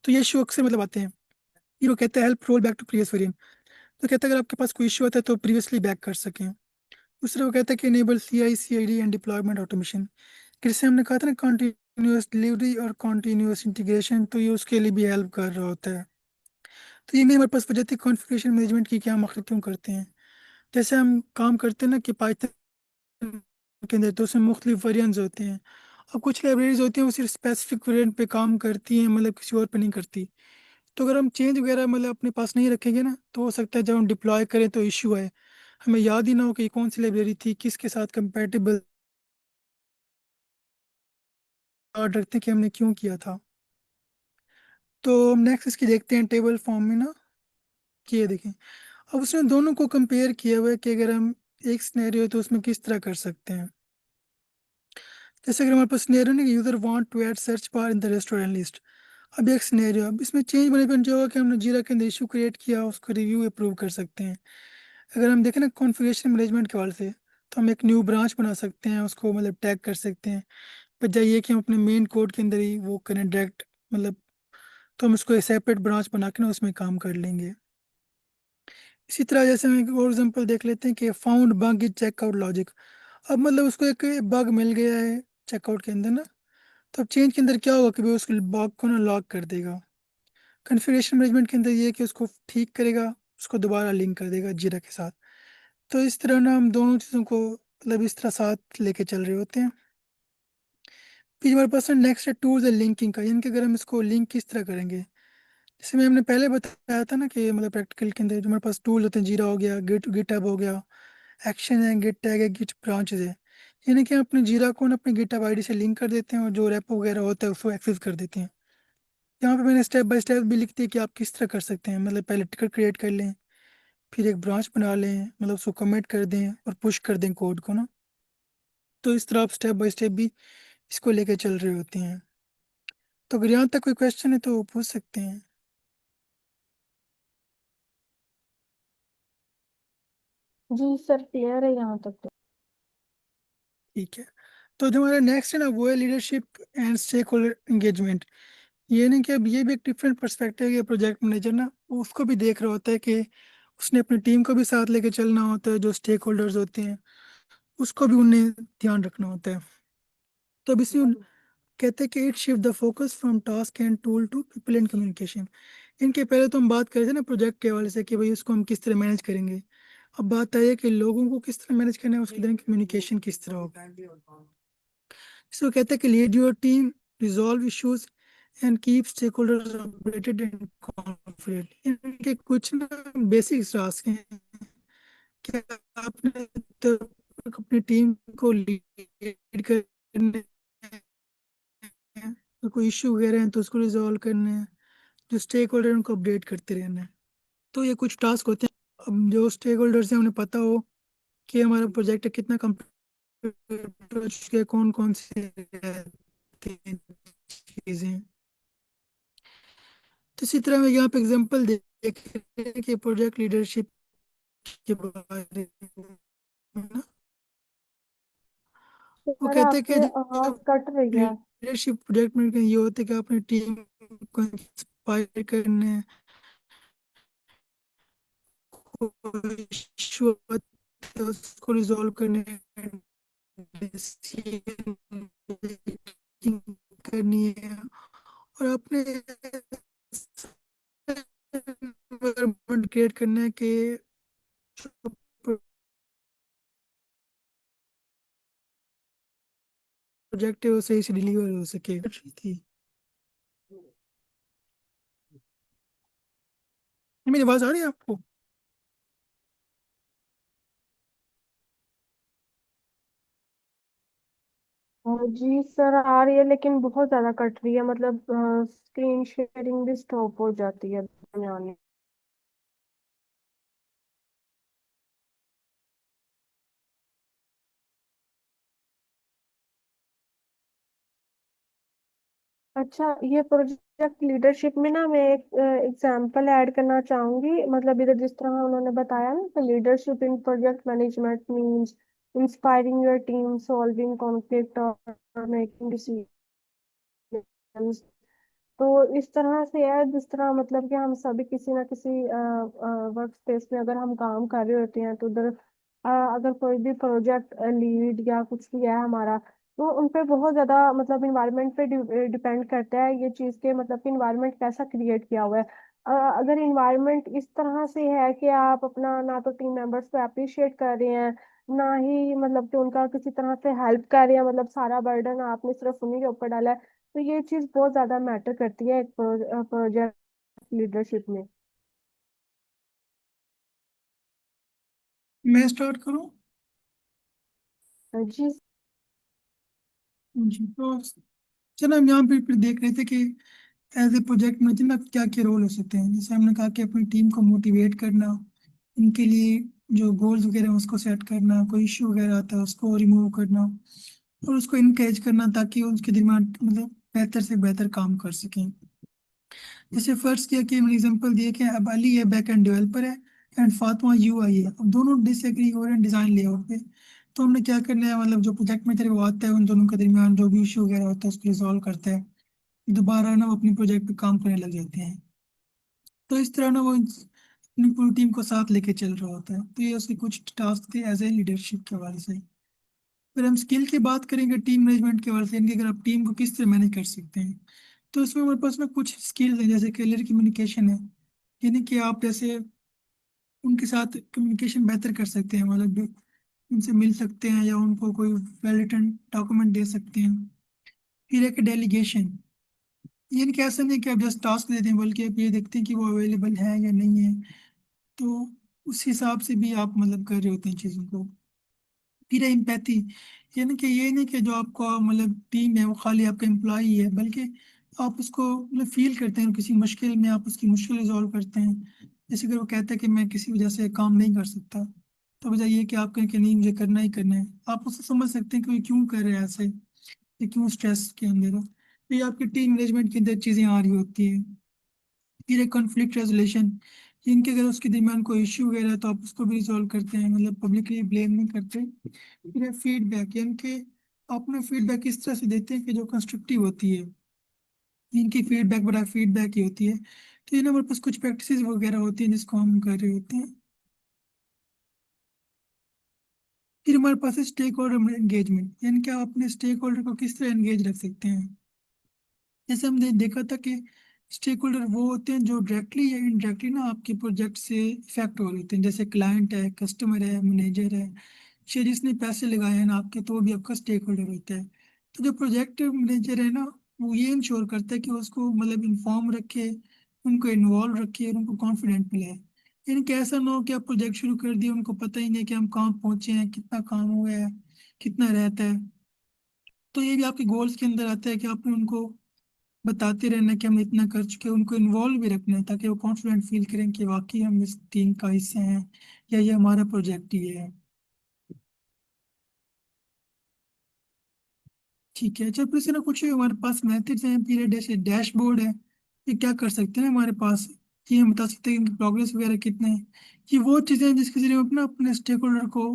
तो ये इशू अक्सर मतलब आते हैं। ये वो कहते हैं help roll back to previous variant, तो कहता है अगर आपके पास कोई इशू आता है तो प्रीवियसली बैक कर सकें। दूसरा वो कहता है कि enable CI/CD and deployment automation, जैसे हमने कहा था ना कॉन्टिन्यूस डिलीवरी और कॉन्टिन्यूस इंटीग्रेशन, तो ये उसके लिए भी हेल्प कर रहा होता है। तो ये भी हमारे पास वजह थी कॉन्फ़िगरेशन मैनेजमेंट की, क्या हम आखिर क्यों करते हैं। जैसे हम काम करते हैं ना कि पाइथन के अंदर तो उसमें मुख्तलिफ वेरिएंट्स होते हैं, और कुछ लाइब्रेरीज होती हैं वो सिर्फ स्पेसिफिक वेरिएंट पे काम करती हैं, मतलब किसी और पे नहीं करती। तो अगर हम चेंज वगैरह मतलब अपने पास नहीं रखेंगे ना तो हो सकता है जब हम डिप्लॉय करें तो इशू आए, हमें याद ही ना हो कि कौन सी लाइब्रेरी थी, किसके साथ कंपेटेबल, याद रखते हैं कि हमने क्यों किया था। तो हम नेक्स्ट इसकी देखते हैं टेबल फॉर्म में ना, कि ये देखें। अब उसने दोनों को कंपेयर किया हुआ है कि अगर हम एक सिनेरियो है तो उसमें किस तरह कर सकते हैं। जैसे अगर हमारे पास सिनेरियो नहीं, user want to add search bar in the restaurant list. अब एक सिनेरियो, अब इसमें चेंज मैनेजमेंट जो होगा कि हमने जीरा के अंदर इशू क्रिएट किया, उसको रिव्यू अप्रूव कर सकते हैं। अगर हम देखें ना कॉन्फ़िगरेशन मैनेजमेंट के हवाले से, तो हम एक न्यू ब्रांच बना सकते हैं, उसको मतलब टैग कर सकते हैं, बजाय ये कि हम अपने मेन कोड के अंदर ही वो करें डायरेक्ट, मतलब तो हम उसको एक सेपरेट ब्रांच बना के ना उसमें काम कर लेंगे। इसी तरह जैसे हम एक और एग्जांपल देख लेते हैं कि found bug in checkout logic. अब मतलब उसको एक बग मिल गया है चेकआउट के अंदर ना, तो अब चेंज के अंदर क्या होगा कि वो उस बग को ना लॉक कर देगा। कॉन्फ़िगरेशन मैनेजमेंट के अंदर ये है कि उसको ठीक करेगा, उसको दोबारा लिंक कर देगा जीरा के साथ। तो इस तरह ना हम दोनों चीज़ों को मतलब इस तरह साथ लेके चल रहे होते हैं। फिर हमारे पास नेक्स्ट है टूल्स एंड लिंकिंग का, यानी कि अगर हम इसको लिंक किस तरह करेंगे। जैसे मैं हमने पहले बताया था ना कि मतलब प्रैक्टिकल के अंदर जो हमारे पास टूल होते हैं, जीरा हो गया, गिटहब हो गया, एक्शन है, गिट टैग है, गिट ब्रांचेज है। यानी कि हम अपने जीरा को ना अपने गिटहब आईडी से लिंक कर देते हैं और जो रेपो वगैरह होता है उसको एक्सेस कर देते हैं। यहाँ पे मैंने स्टेप बाय स्टेप भी लिख दिया कि आप किस तरह कर सकते हैं। मतलब पहले टिकट क्रिएट कर लें, फिर एक ब्रांच बना लें, मतलब उसको कमिट कर दें और पुश कर दें कोड को ना। तो इस तरह आप स्टेप बाय स्टेप भी इसको लेके चल रहे होते हैं। तो अगर यहाँ तक कोई क्वेश्चन है तो पूछ सकते हैं। जी सर, क्लियर है यहाँ तक तो। ठीक है, तो जो हमारा नेक्स्ट है ना वो है leadership and stakeholder engagement. ये नहीं कि अब ये भी एक डिफरेंट पर्सपेक्टिव है। प्रोजेक्ट मैनेजर ना वो उसको भी देख रहा होता है कि उसने अपनी टीम को भी साथ लेके चलना होता है, जो स्टेक होल्डर्स होते हैं उसको भी उन्हें ध्यान रखना होता है। तो अब इसी कहते हैं कि it shift the focus from task and tool to people and communication. इनके पहले तो हम बात कर रहे थे ना प्रोजेक्ट के हवाले से कि भाई इसको हम किस तरह मैनेज करेंगे। अब बात आई है कि लोगों को किस तरह मैनेज करना है, उसके दौरान कम्युनिकेशन किस तरह होगा। इसको कहते हैं कि lead your team, resolve issues and keep stakeholders updated and confident. इनके कुछ ना बेसिक टास्क हैं कि आपने तो अपनी टीम को लीड करने हैं, तो कोई इश्यू वगैरह हैं तो उसको रिजॉल्व करना है, जो स्टेक होल्डर है उनको अपडेट करते रहना है। तो ये कुछ टास्क होते हैं। अब जो स्टेक होल्डर्स हैं उन्हें पता हो कि हमारा प्रोजेक्ट कितना कंप्लीट हो चुका है, कौन कौन से चीज़ें। तो इसी तरह मैं यहाँ पे एग्जांपल देख रहे हैं कि प्रोजेक्ट लीडरशिप के बारे में ना, वो सर कहते हैं कि आपकी जो आवाज कट रही है। लीडरशिप प्रोजेक्ट में ये होता है कि अपनी टीम को इंस्पायर करने, कोई इशू होता है उसको रिजॉल्व करने, decision making करनी है और अपने environment क्रिएट करना है कि प्रोजेक्ट है वो सही से डिलीवर हो सके। थी मेरी आवाज आ रही है आपको? जी सर आ रही है, लेकिन बहुत ज्यादा कट रही है। मतलब स्क्रीन शेयरिंग भी स्टॉप हो जाती है दरमियान में। अच्छा, ये प्रोजेक्ट लीडरशिप में ना मैं एक एग्जांपल ऐड करना चाहूंगी। मतलब इधर जिस तरह उन्होंने बताया ना कि leadership in project management means inspiring your team, solving conflict और मेकिंग डिसीजंस। तो इस तरह से है जिस तरह मतलब कि हम सभी किसी ना किसी वर्क स्पेस में अगर हम काम कर रहे होते हैं, तो उधर अगर कोई भी प्रोजेक्ट लीड या कुछ भी है हमारा, तो उन पे बहुत ज्यादा मतलब इन्वायरमेंट पे डिपेंड करता है ये चीज के, मतलब कि इन्वायरमेंट कैसा क्रिएट किया हुआ है। अगर इन्वायरमेंट इस तरह से है कि आप अपना ना तो टीम मेंबर्स को अप्रिशिएट कर रहे हैं, ना ही मतलब कि उनका किसी तरह से हेल्प कर रहे हैं, मतलब सारा बर्डन आपने सिर्फ उन्हीं के ऊपर डाला है, तो ये चीज बहुत ज्यादा मैटर करती है एक प्रोजेक्ट लीडरशिप में। मैं स्टार्ट करूँ? जी। जी, तो चलो हम यहाँ पे फिर देख रहे थे कि एज ए प्रोजेक्ट मैनेजर ना क्या क्या रोल हो सकते हैं। जैसे हमने कहा कि अपनी टीम को मोटिवेट करना, इनके लिए जो गोल्स वगैरह हैं उसको सेट करना, कोई इशू वगैरह आता है उसको रिमूव करना और उसको इनकरेज करना ताकि वो उसके दिमाग मतलब बेहतर से बेहतर काम कर सकें। जैसे फर्स्ट किया कि मैंने एग्जांपल दिया कि अब अली है बैक एंड डेवलपर है एंड फातिमा यूआई है। अब दोनों डिसएग्री हो रहे हैं डिजाइन लेआउट पे। तो हमने क्या करना है, मतलब जो प्रोजेक्ट मैनेजर वो आता है उन दोनों के दरमियान जो भी इशू वगैरह होता है उसको रिजॉल्व करता है, दोबारा ना वो अपनी प्रोजेक्ट पे काम करने लग जाते हैं। तो इस तरह ना वो अपनी पूरी टीम को साथ लेके चल रहा होता है। तो ये उसके कुछ टास्क थे एज ए लीडरशिप के हवाले से। फिर हम स्किल की बात करेंगे टीम मैनेजमेंट के हवाले से, इनके अगर आप टीम को किस तरह मैनेज कर सकते हैं। तो इसमें हमारे पास ना कुछ स्किल्स हैं, जैसे क्लियर कम्युनिकेशन है, यानी कि आप जैसे उनके साथ कम्युनिकेशन बेहतर कर सकते हैं, मतलब उनसे मिल सकते हैं या उनको कोई वेल रिटन डॉक्यूमेंट दे सकते हैं। फिर एक डेलीगेशन, ये नहीं ऐसा नहीं कि आप जस्ट टास्क देते हैं, बल्कि आप ये देखते हैं कि वो अवेलेबल है या नहीं है। तो उस हिसाब से भी आप मतलब कर रहे होते हैं चीज़ों को। फिर एम्पैथी, यानी कि ये नहीं कि जो आपका मतलब टीम है वो खाली आपका एम्प्लॉई है, बल्कि आप उसको मतलब फील करते हैं, किसी मुश्किल में आप उसकी मुश्किल रिजॉल्व करते हैं। जैसे अगर वो कहता है कि मैं किसी वजह से काम नहीं कर सकता, तो वजह ये कि आप कहें कि नहीं मुझे करना ही करना है, आप उससे समझ सकते हैं कि वो क्यों कर रहे हैं ऐसे, ये क्यों स्ट्रेस के अंदर है। तो ये आपकी टीम मैनेजमेंट के अंदर चीज़ें आ रही होती है। फिर एक कॉन्फ्लिक्ट रेजोल्यूशन, इनके अगर उसके दरमियान कोई इश्यू वगैरह है तो आप उसको भी रिजॉल्व करते हैं, मतलब पब्लिकली ब्लेम नहीं करते। फिर है फीडबैक, यानी कि अपने फीडबैक इस तरह से देते हैं कि जो कंस्ट्रक्टिव होती है। इनकी फीडबैक बड़ा फीडबैक ही होती है। तो ये ना हमारे पास कुछ प्रैक्टिसेस वगैरह होती हैं जिसको हम कर रहे होते हैं। फिर हमारे पास है स्टेक होल्डर एंगेजमेंट, यानी कि आप अपने स्टेक होल्डर को किस तरह एंगेज रख सकते हैं। जैसे हमने देखा था कि स्टेक होल्डर वो होते हैं जो डायरेक्टली या इनडायरेक्टली ना आपके प्रोजेक्ट से इफेक्ट हो रहे होते हैं, जैसे क्लाइंट है, कस्टमर है, मैनेजर है, या जिसने पैसे लगाए हैं ना आपके, तो वो भी आपका स्टेक होल्डर होता है। तो जो प्रोजेक्ट मैनेजर है ना, वो ये इंश्योर करता है कि उसको मतलब इन्फॉर्म रखे, उनको इन्वॉल्व रखे और उनको कॉन्फिडेंट मिले। यानी कि ऐसा ना हो कि आप प्रोजेक्ट शुरू कर दिए, उनको पता ही नहीं कि हम कहाँ पहुंचे हैं, कितना काम हुआ है, कितना रहता है। तो ये भी आपके गोल्स के अंदर आता है कि आपने उनको बताते रहना कि हम इतना कर चुके हैं, उनको इन्वॉल्व भी रखना है ताकि वो कॉन्फिडेंट फील करें कि वाकई हम इस टीम का हिस्सा हैं, या ये हमारा प्रोजेक्ट ही है। ठीक है, जब इसे ना कुछ हमारे पास मेथड्स हैं, पीरियड जैसे डैशबोर्ड है, ये क्या कर सकते हैं हमारे पास, ये हम बता सकते हैं कि प्रोग्रेस वगैरह कितने हैं। ये वो चीज़ें हैं जिसके जरिए हम अपना अपने स्टेक होल्डर को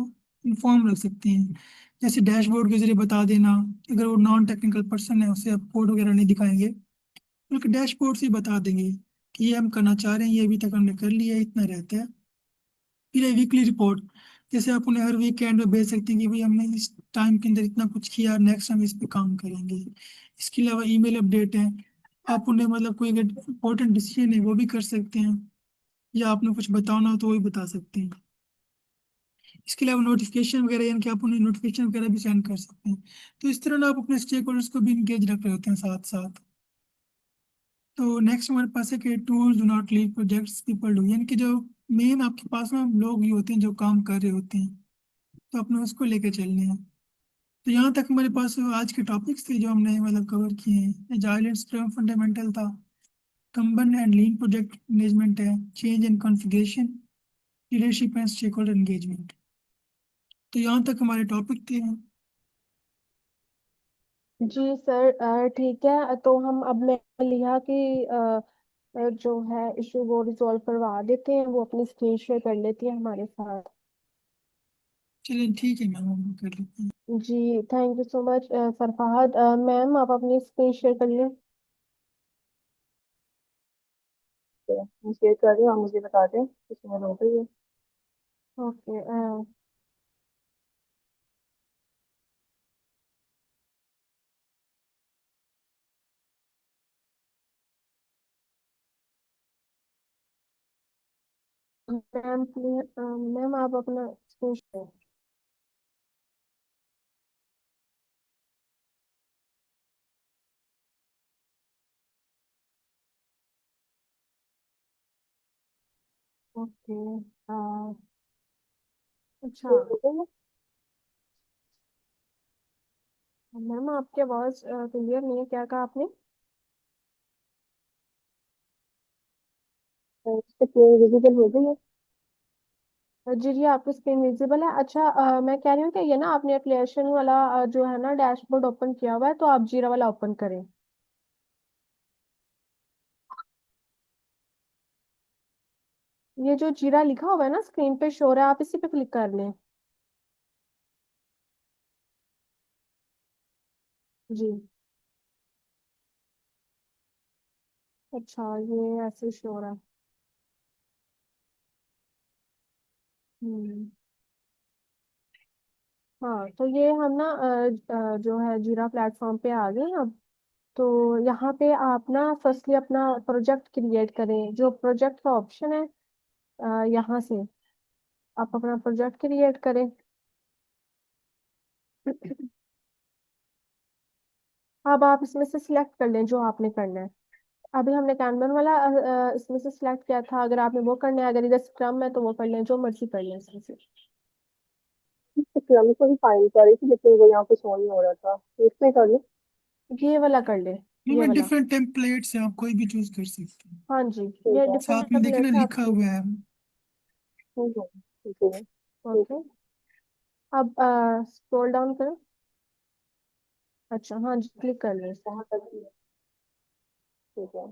इन्फॉर्म रख सकते हैं। जैसे डैशबोर्ड के जरिए बता देना, अगर वो नॉन टेक्निकल पर्सन है उसे आप कोड वगैरह नहीं दिखाएंगे, बल्कि डैशबोर्ड से ही बता देंगे कि ये हम करना चाह रहे हैं, ये अभी तक हमने कर लिया है, इतना रहता है। फिर है वीकली रिपोर्ट, जैसे आप उन्हें हर वीकेंड में भेज सकते हैं कि भाई हमने इस टाइम के अंदर इतना कुछ किया, नेक्स्ट हम इस पे काम करेंगे। इसके अलावा ईमेल अपडेट है, आप उन्हें मतलब कोई अगर इम्पोर्टेंट डिसीजन है वो भी कर सकते हैं, या आपने कुछ बताना हो तो वो भी बता सकते हैं। इसके अलावा नोटिफिकेशन वगैरह, यानी कि आप उन्हें नोटिफिकेशन वगैरह भी सेंड कर सकते हैं। तो इस तरह ना आप अपने स्टेक होल्डर्स को भी इंगेज रख रहे होते हैं साथ साथ। तो नेक्स्ट हमारे पास है कि tools do not leave projects people do, यानी कि जो मेन आपके पास ना लोग ही होते हैं जो काम कर रहे होते हैं, तो अपने उसको लेके चलने हैं। तो यहाँ तक हमारे पास आज के टॉपिक्स थे जो हमने मतलब कवर किए हैं। एजाइल एंड स्क्रम फंडामेंटल था, Kanban and lean project management है, change and configuration, leadership and stakeholder engagement. तो यहाँ तक हमारे टॉपिक थे। जी सर, ठीक है। तो हम अब मैं लिया कि जो है इशू वो रिजॉल्व करवा देते हैं, वो अपनी स्क्रीन शेयर कर लेती है हमारे साथ। चलिए ठीक है मैम, हम कर लेते हैं। जी, thank you so much Farhad. Ma'am आप अपनी स्क्रीन शेयर कर लें। मैं शेयर कर रही हूँ, आप मुझे बता दें किसी में हो गई है। ओके। मैम मैम आप अपना स्क्रीन शेयर। ओके। अच्छा। शेयर हो गई है। मैम आपकी आवाज़ क्लियर नहीं है, क्या कहा आपने? इस पे स्क्रीन विजिबल हो गई है। जी जी, आपकी स्क्रीन विजिबल है। अच्छा, मैं कह रही हूँ कि ये ना आपने एप्लीकेशन वाला जो है ना डैशबोर्ड ओपन किया हुआ है, तो आप जीरा वाला ओपन करें। ये जो जीरा लिखा हुआ है ना स्क्रीन पे शो हो रहा है, आप इसी पे क्लिक कर लें। जी। अच्छा, ये ऐसे शो हो रहा है। हम्म। हाँ, तो ये हम ना जो है जीरा प्लेटफॉर्म पे आ गए अब। तो यहाँ पे आप ना फर्स्टली अपना प्रोजेक्ट क्रिएट करें, जो प्रोजेक्ट का ऑप्शन है यहाँ से आप अपना प्रोजेक्ट क्रिएट करें। अब आप इसमें से सिलेक्ट कर लें जो आपने करना है। अभी हमने कैनवन वाला इसमें से सिलेक्ट किया था। अगर आपने वो करना है, अगर इधर स्क्रम है तो वो कर लें, जो मर्जी कर लें इसमें से। फिर को भी फाइंड कर रही थी लेकिन वो यहाँ पे शो नहीं हो रहा था, तो इसमें कर लो। ये वाला कर ले, ये इनमें वाला। डिफरेंट टेम्पलेट्स हैं, आप कोई भी चूज कर सकते हैं। हाँ जी, ठीक ये है। डिफरेंट साथ में देखिए ना टेम्पलेट्स है लिखा आपकी। हुआ है। ठीक है। ठीक ओके, है। अब स्क्रॉल डाउन करो। अच्छा, हाँ जी, क्लिक कर लो। यहाँ तक ही है। ठीक है।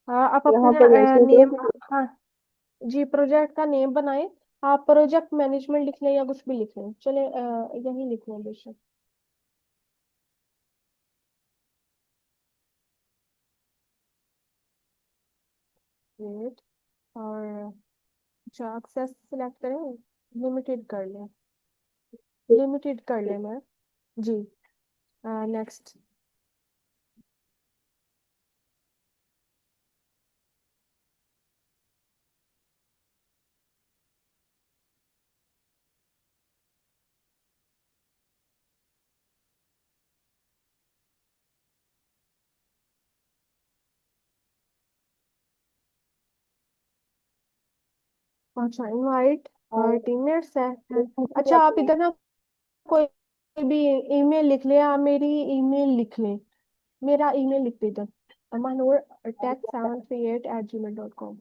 हाँ, आप यहाँ अपना पर मेंशन करो नेम। हाँ जी, प्रोजेक्ट का नेम बनाए। आप प्रोजेक्ट मैनेजमेंट लिख लें या कुछ भी लिख लें, चले यही लिख लें बेशक। वेट, और अच्छा, एक्सेस सिलेक्ट करें, लिमिटेड कर लें, कि लिमिटेड कर लें मैं। जी, नेक्स्ट। अच्छा, इनवाइट टीममेट्स है। अच्छा, आप अपने इधर ना कोई भी ईमेल लिख ले, आप मेरी ईमेल लिख लें, मेरा ईमेल लिख दे इधर, अमानूर tech738@gmail.com।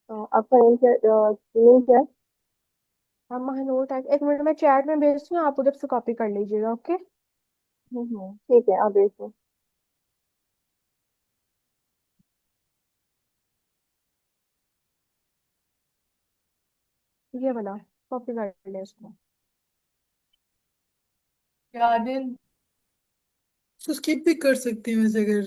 आपका नेम क्या, नेम क्या है? हम महानूर टैग, एक मिनट में चैट में भेजती हूँ, आप उधर से कॉपी कर लीजिएगा। ओके, ठीक है, आप भेज ये वाला कॉपी कर ले इसको। तो स्किप भी कर सकते हैं वैसे अगर।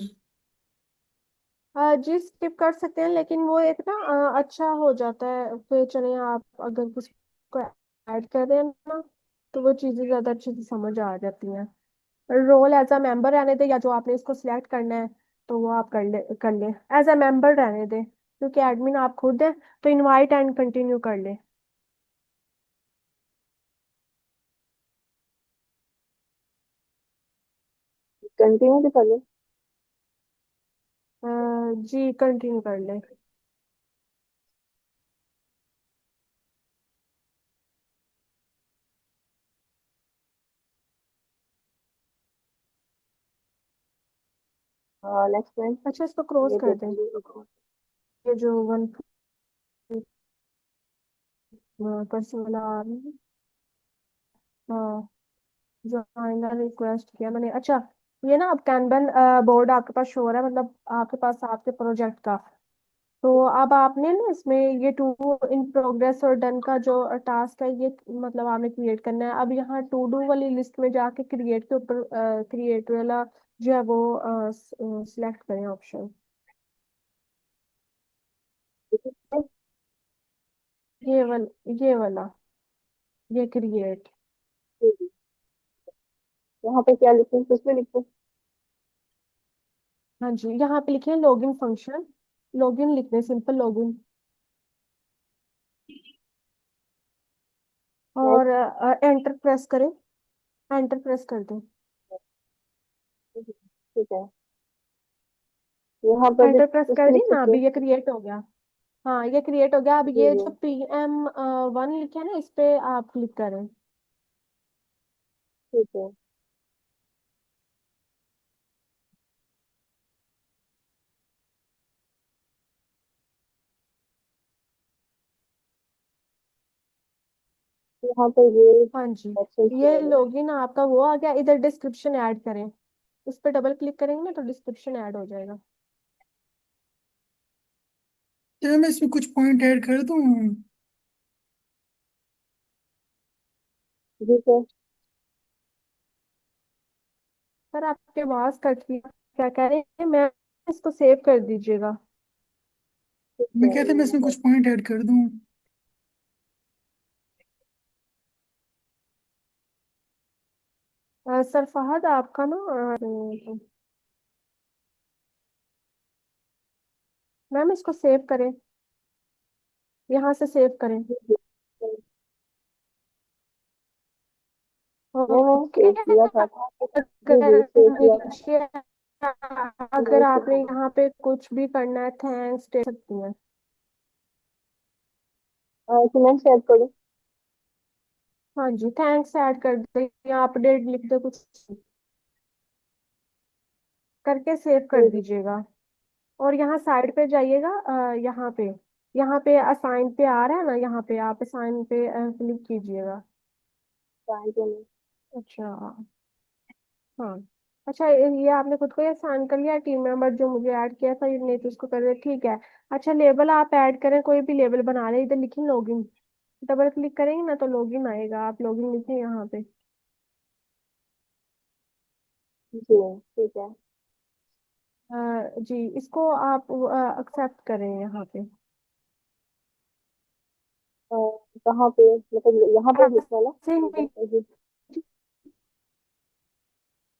जी, स्किप कर सकते हैं, लेकिन वो एक ना अच्छा हो जाता है फिर। चले, आप अगर किसी को ऐड कर रहे हैं ना, तो वो चीज़ें ज़्यादा अच्छे से समझ आ जाती हैं। रोल एज अ मेंबर रहने दे, या जो आपने इसको सिलेक्ट करना है तो वो आप कर ले एज अ मेंबर रहने दे, क्योंकि एडमिन आप खुद हैं। तो इनवाइट एंड कंटिन्यू कर ले। कंटिन्यू भी कर लो। जी, कंटिन्यू कर ले। नेक्स्ट टाइम अच्छा, इसको क्रॉस ये कर दें, देखो। ये जो वन पर्सन वाला हाँ, जो फाइनल रिक्वेस्ट किया मैंने। अच्छा, ये ना अब कैनवन बोर्ड आपके पास शो हो रहा है, मतलब आपके पास आपके प्रोजेक्ट का। तो अब आपने ना इसमें ये टू इन प्रोग्रेस और डन का जो टास्क है, ये मतलब आपने क्रिएट करना है। अब यहाँ टू डू वाली लिस्ट में जाके क्रिएट के ऊपर क्रिएट वाला जो है वो सिलेक्ट करें ऑप्शन। ये वाला ये क्रिएट। यहाँ पे क्या लिखें, कुछ भी लिखो। हाँ जी, यहाँ पे लिखे लॉगिन फंक्शन, लॉगिन लिखने, सिंपल लॉगिन। और नेक्स्ट। एंटर प्रेस करें, एंटर प्रेस कर दें। ठीक है। यहाँ पर भी एंटर प्रेस कुछ कर भी दी लिख ना, सकते अभी हो। ये क्रिएट हो गया। हाँ, ये क्रिएट हो गया। अब जी ये जी। जो PM1 लिखा है ना, इस पे आप क्लिक करें। ठीक है। यहाँ पर ये हाँ जी, ऑप्शन शो ये हो रहे हैं। लॉगिन आपका वो आ गया। इधर डिस्क्रिप्शन ऐड करें, इस पे डबल क्लिक करेंगे ना तो डिस्क्रिप्शन ऐड हो जाएगा। क्या मैं इसमें कुछ पॉइंट ऐड कर दूं? जी सर। सर, आपके आवाज कट रही है, क्या कह रहे हैं? मैं इसको सेव कर दीजिएगा। ठीक मैं है। कहता मैं इसमें कुछ पॉइंट ऐड कर दूं। सर फहद, आपका ना मैम इसको सेव करें, यहाँ से सेव करें। मैंने सेव ओके। किया था जी जी अगर सेव किया था। नीचे अगर नहीं आपने किया। यहाँ पे कुछ भी करना है, थैंक्स दे सकती हैं। कमेंट ऐड करूँ? हाँ जी, थैंक्स ऐड कर दे या अपडेट लिख दो, कुछ करके सेव कर जी जी। दीजिएगा। और यहाँ साइड पे जाइएगा, यहाँ पे असाइन पे आ रहा है ना, यहाँ पे आप असाइन पे क्लिक कीजिएगा। Thank you. अच्छा। हाँ। अच्छा, ये आपने खुद को ये असाइन कर लिया, टीम मेंबर जो मुझे ऐड किया था, ये नहीं तो उसको कर दे, ठीक है। अच्छा, लेबल आप ऐड करें, कोई भी लेबल बना रहे, इधर लिखें लॉगिन। डबल क्लिक करेंगे ना तो लॉगिन आएगा, आप लॉगिन लिखें यहाँ पे। जी ठीक है। जी, इसको आप एक्सेप्ट करें यहाँ पे। अ, कहाँ पे, मतलब यहाँ पे लिखना है ना? ऐसे ही जी।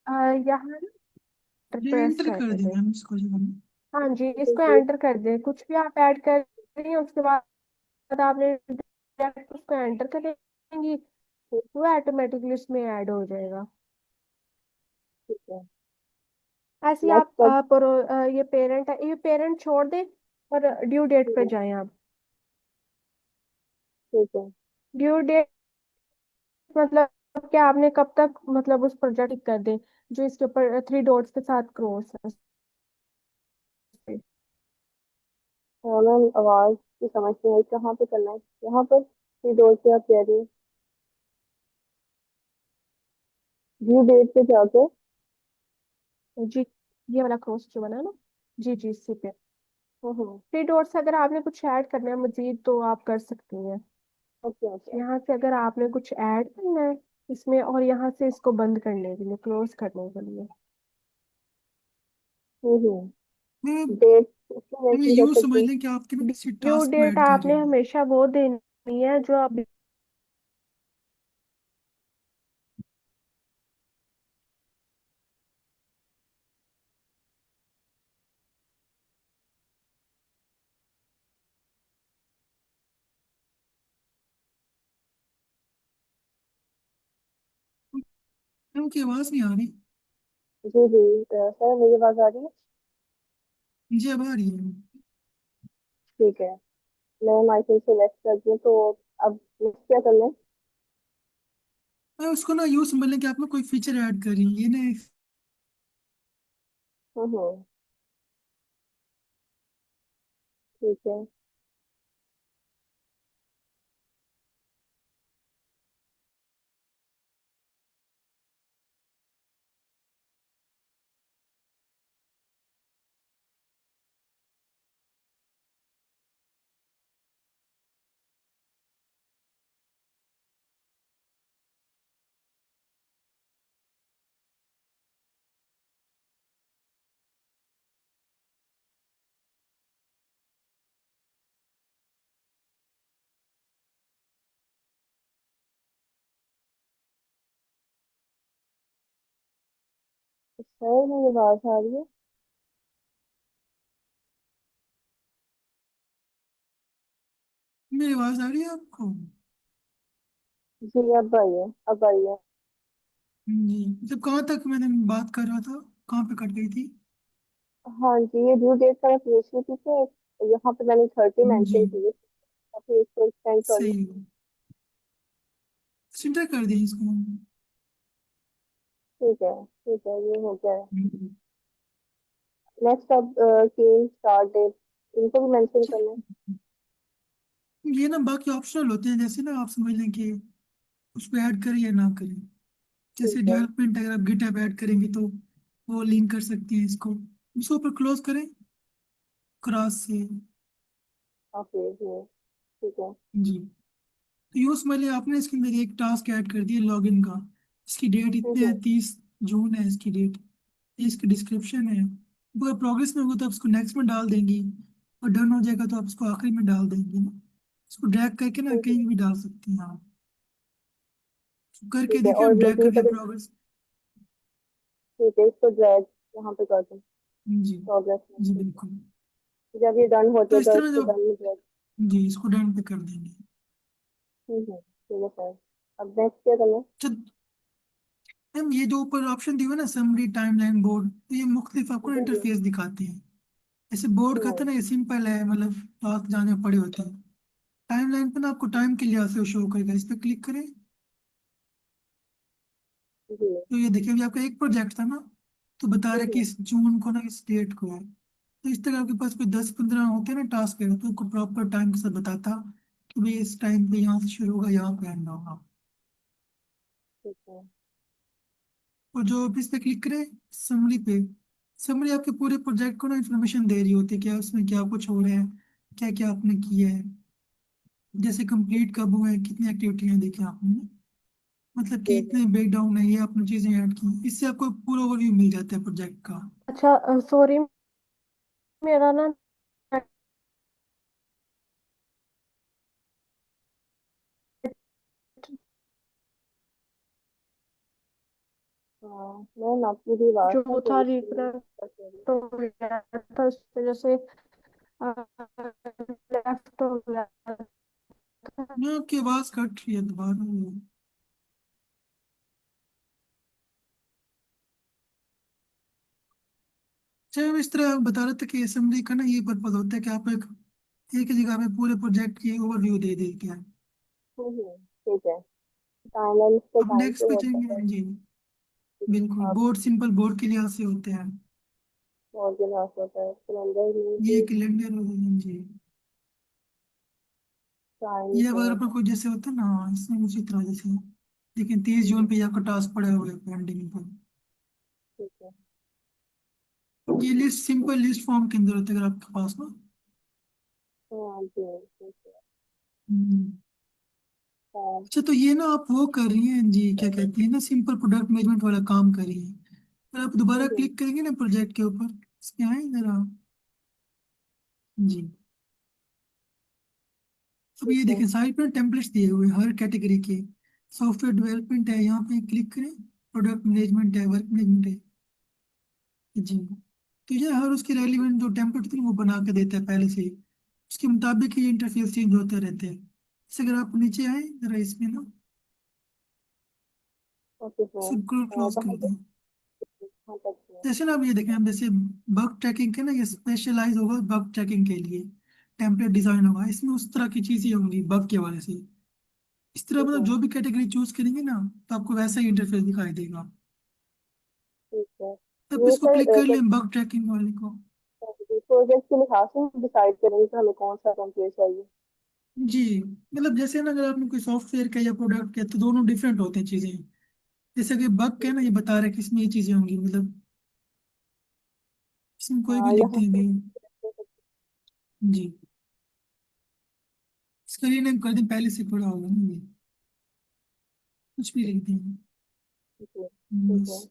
यहाँ ये प्रेस एंटर कर कर दें। देंगे हम इसको जो हम। हाँ जी, जी इसको जी। एंटर कर दें, कुछ भी आप ऐड कर रही हैं उसके बाद आपने डायरेक्ट उसको एंटर करेंगी, वो ऑटोमेटिकली उसमें ऐड हो जाएगा। ठीक है। ऐसे ही आप नेक्स्ट अब। ये पेरेंट है, ये पेरेंट छोड़ दें और ड्यू डेट ठीक पे है। जाएं आप। ठीक है। ड्यू डेट मतलब क्या, आपने कब तक मतलब उस प्रोजेक्ट कर दें, जो इसके ऊपर थ्री डॉट्स के साथ क्रॉस है उस पे। हाँ मैम, आवाज की समझ नहीं आई, कहाँ पे करना है? यहाँ पर थ्री डॉट पे आप कह रही हैं? व्यू डेट पे जाके? जी, ये वाला क्रॉस जो बना है ना, जी जी, इसी पे हम्म। Three dots. अगर आपने कुछ ऐड करना है मजीद तो आप कर सकती हैं। Okay okay. यहाँ से अगर आपने कुछ ऐड करना है इसमें, और यहाँ से इसको बंद करने के लिए, क्लोज करने के लिए, मैं डेट उसमें मैं मेंशन कर यूँ सकते समझ हैं? लें कि आपके ना किसी ड्यू टास्क को डेट ऐड कर रही आपने हैं। हमेशा वो देनी है जो आप। उनकी आवाज़ नहीं आ रही। जी जी। सर मेरी आवाज आ रही है? मुझे अब आ रही है। ठीक है। मैं माइकल सेलेक्ट करती हूँ, तो अब नेक्स्ट क्या करना है? मैं उसको ना यूँ समझ लें कि आप ना कोई फीचर ऐड कर रही हैं ये ना। हम्म। ठीक है। सर मेरी आवाज आ रही है? मेरी आवाज़ आ रही है आपको? जी अब आई है, अब आई है। जी, जब कहाँ तक मैंने बात कर रहा था, कहाँ पे कट गई थी? हाँ जी, ये ड्यू डेट का मैं पूछ रही थी कि यहाँ पे मैंने 30 जी, मेंशन की है, और फिर इसको एक्सटेंड कर लो। सही है। सिंटर कर दी इसको। ठीक है। ठीक है, ये हो गया है। हम्म। नेक्स्ट अब टीम स्टार्ट डेट, इनको भी मेंशन करना है? ये ना बाकी ऑप्शनल होते हैं, जैसे ना आप समझ लें कि उसको ऐड करें या ना करें। ठीक जैसे है। डेवलपमेंट अगर आप गिटहब ऐड करेंगे तो वो लिंक कर सकती हैं इसको। इसको ऊपर क्लोज करें क्रॉस से। ओके जी। ठीक है। जी, तो यूँ समझ लिया आपने इसके अंदर एक टास्क ऐड कर दिया लॉगिन का। इसकी डेट इतने है, हम्म। 30 जून है इसकी डेट। इसकी डिस्क्रिप्शन है। वो अगर प्रोग्रेस में होगा तो आप उसको नेक्स्ट में डाल देंगी, और डन हो जाएगा तो आप उसको आखिरी में डाल देंगे ना। इसको ड्रैग करके ना हम्म। कहीं भी डाल सकती हैं आप। तो करके ठीक है, देखिए, और हम ड्रैग मजीद करके अगर, प्रोग्रेस। ठीक है, इसको ड्रैग यहाँ पे कर दूँ जी, प्रोग्रेस में? जी ठीक बिल्कुल। है, जब ये डन हो तो इस जाएगा तरह इसको जब, डन में ड्रैग। जी इसको डन पे कर देंगे। ठीक है सर। अब नेक्स्ट क्या करना है? चल, मैम ये जो ऊपर ऑप्शन दिए हुए ना, समरी, टाइमलाइन, बोर्ड, तो ये मुख्तलिफ आपको जी जी। इंटरफेस दिखाते हैं। जैसे बोर्ड का था हम्म। ना, ये सिंपल है, मतलब टास्क जाने पड़े होते हैं। टाइमलाइन पे ना आपको टाइम के लिहाज से शो करेगा, इस पर क्लिक करें। जी। तो ये देखिए, अभी आपका एक प्रोजेक्ट था ना, तो बता रहा है कि हम्म। इस जून को ना, इस डेट को है। तो इस तरह आपके पास कोई 10-15 होते हैं ना टास्क है, तो उसको प्रॉपर टाइम के साथ बताता कि भाई इस टाइम पे यहाँ से शुरू होगा, यहाँ पे एंड होगा। ठीक है। और जो आप इस पे क्लिक करें, समरी पे, समरी आपके पूरे प्रोजेक्ट को ना इन्फॉर्मेशन दे रही होती है, क्या उसमें क्या कुछ हो रहा है, क्या क्या आपने किया है, जैसे कंप्लीट कब हुआ है, कितनी एक्टिविटियां देखी आपने, मतलब कि जी जी। इतने ब्रेक डाउन है, ये आपने चीजें ऐड की, इससे आपको पूरा ओवरव्यू मिल जाता है प्रोजेक्ट का। अच्छा, सॉरी, मेरा ना हाँ मैम आपकी भी आवाज़ ना जो था थोड़ी सी रिकनेक्ट कट हो रही है। हो गया था, इस वजह से लेफ्ट हो गया था। ना आपकी आवाज कट रही है दोबारा। अच्छा, मैं इस तरह बता रहा था कि असेंबली का ना ये पर्पज होता है कि आप एक ही जगह में पूरे प्रोजेक्ट की ओवरव्यू दे देते हैं। ठीक है। टाइमलाइन इसका अब टाइम नेक्स्ट पे पे होता जाएंगे, है। हाँ जी, बिल्कुल, आप बोर्ड सिंपल बोर्ड के लिहाज से होते हैं। ऑर्गेनाइज होता है कैलेंडर में ये भी। कैलेंडर हो गए, हाँ जी। टाइम ये पे अगर आपका होता कोई जैसे होता है ना, इसमें उसी तरह जैसे, लेकिन 30 जून पे ये आपका टास्क पड़ा हुआ है पेंडिंग पर। है। ठीक है। ये लिस्ट सिंपल लिस्ट फॉर्म के अंदर होता है अगर आपके पास ना। हाँ जी। ठीक है। हम्म। हाँ। अच्छा, तो ये ना आप वो कर रही हैं जी, क्या कहते हैं ना, सिंपल प्रोडक्ट मैनेजमेंट वाला काम कर रही हैं। अगर आप दोबारा हम्म। क्लिक करेंगे ना प्रोजेक्ट के ऊपर, इस पे आए जरा, जी। अब ठीक ये है। देखें, साइड पर टेम्पलेट्स दिए हुए हैं हर कैटेगरी के। सॉफ्टवेयर डेवलपमेंट है, यहाँ पे क्लिक करें। प्रोडक्ट मैनेजमेंट है, वर्क मैनेजमेंट है, जी। तो ये हर उसके रेलिवेंट जो टेम्पलेट थे वो बना के देता है पहले से ही। उसके मुताबिक ये इंटरफेस चेंज होते रहते हैं। जैसे अगर आप नीचे आए जरा, इसमें ना ओके सर। सबको हाँ क्लोज तो कर हम दें। हाँ तक है। जैसे ना आप ये देखें, हम जैसे बग ट्रैकिंग के ना, ये स्पेशलाइज होगा बग ट्रैकिंग के लिए। टेम्पलेट डिजाइन होगा इसमें, उस तरह की चीजें होंगी बग के वाले से। इस तरह ठीक मतलब है। जो भी कैटेगरी चूज करेंगे ना, तो आपको वैसा ही इंटरफेस दिखाई देगा। ठीक है। अब ये इसको क्लिक कर लें बग ट्रैकिंग वाले को। प्रोजेक्ट के लिहाज से हम डिसाइड करेंगे कि हमें कौन सा टेम्पलेट चाहिए। जी, मतलब जैसे ना, अगर आपने कोई सॉफ्टवेयर का या प्रोडक्ट किया तो दोनों डिफरेंट होते हैं चीजें। जैसे कि बग के ठीक ना, ये है। बता रहा है कि इसमें ये चीजें होंगी, मतलब इसमें कोई भी हाँ लिख यहाँ देंगे, पे जी। इसका रीनेम कर दें, पहले से पड़ा होगा ना ये, कुछ भी लिख देंगे, ठीक है। ठीक बस। है।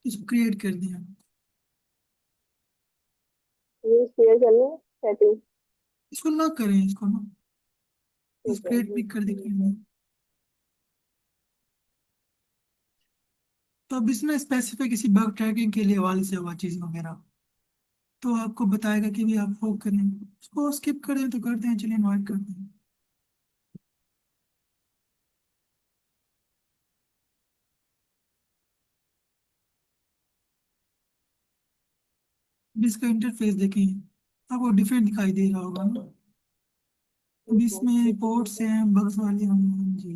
इसको क्रिएट कर दिया। ये शेयर कर लें सेटिंग। इसको ना करें, इसको ना, बस ठीक है। क्रिएट पिक कर दे कर दें। तो अब इसमें स्पेसिफिक किसी बग ट्रैकिंग के लिए हवाले से होगा चीज वगैरह, तो आपको बताएगा कि भी आप वो करें, उसको स्किप करें तो करते हैं, चलिए मार्क करते हैं। अब इसका इंटरफेस देखें, आपको डिफरेंट दिखाई दे रहा होगा ना। अब ठीक है। इसमें रिपोर्ट्स हैं, बग्स वाले होंगे, जी।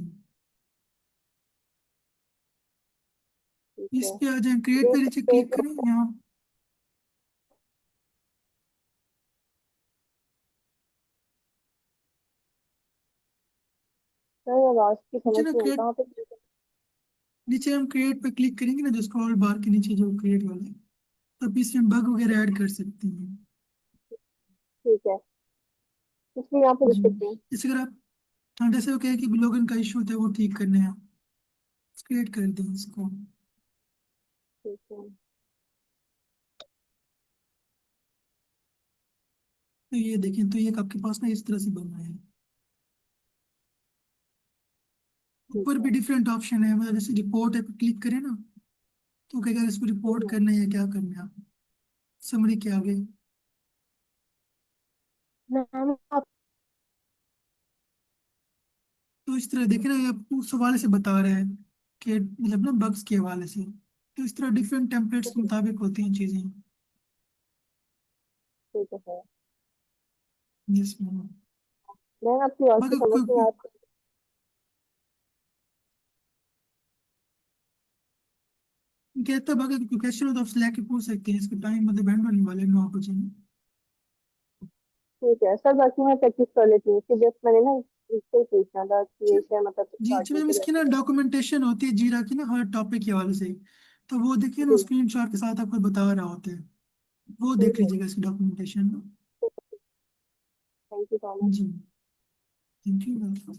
ठीक इस है। पे आ जाए, क्रिएट ये पे नीचे सेव क्लिक करें यहाँ। सर आवाज की नीचे समझ ना नहीं आई क्रिएट, कहाँ पे। नीचे हम क्रिएट पे क्लिक करेंगे ना, जो स्क्रॉल बार के नीचे जो क्रिएट वाला है, तब इसमें बग वगैरह ऐड कर सकते हैं, ठीक है। इसमें यहाँ पे लिख जी। सकते हैं। जैसे अगर आप, हाँ, जैसे वो कहे कि लॉगिन का इशू होता है, वो ठीक करने हैं, क्रिएट कर दें इसको। ठीक है। तो ये देखें, तो ये आपके पास ना इस तरह से बना है। ठीक ऊपर भी है। डिफरेंट ऑप्शन है, मतलब जैसे रिपोर्ट है पे क्लिक करें ना, तो क्या अगर इसको रिपोर्ट हम्म। करना है या क्या करना है, आप समरी के आगे। मैम आप तो इस तरह देखें ना, ये आपको उस हवाले से बता रहा है के मतलब ना बग्स के हवाले से। तो इस तरह डिफरेंट टेम्पलेट्स के मुताबिक होती हैं चीज़ें। ठीक है। Yes ma'am. मैं आपकी बात को बाकी समझ नहीं आ रहा। कहता बाकी कोई क्वेश्चन हो तो आप सिलेक्ट पूछ सकते हैं, इसके टाइम मतलब एंड होने वाले 9 बजे। ठीक है सर, बाकी मैं प्रैक्टिस कर लेती हूँ, कि जस्ट मैंने ना इससे ही पूछना था कि ये शायद मतलब जी अच्छा स्टार्टिंग मैम, से इसकी कैसे ना करना डॉक्यूमेंटेशन होती है जीरा की ना हर टॉपिक के हवाले से, तो वो देखिए है। ना जी। स्क्रीनशॉट के साथ आपको बता रहा होता है, वो ठीक देख है। लीजिएगा इसकी documentation. Thank you so much. जी थैंक यू।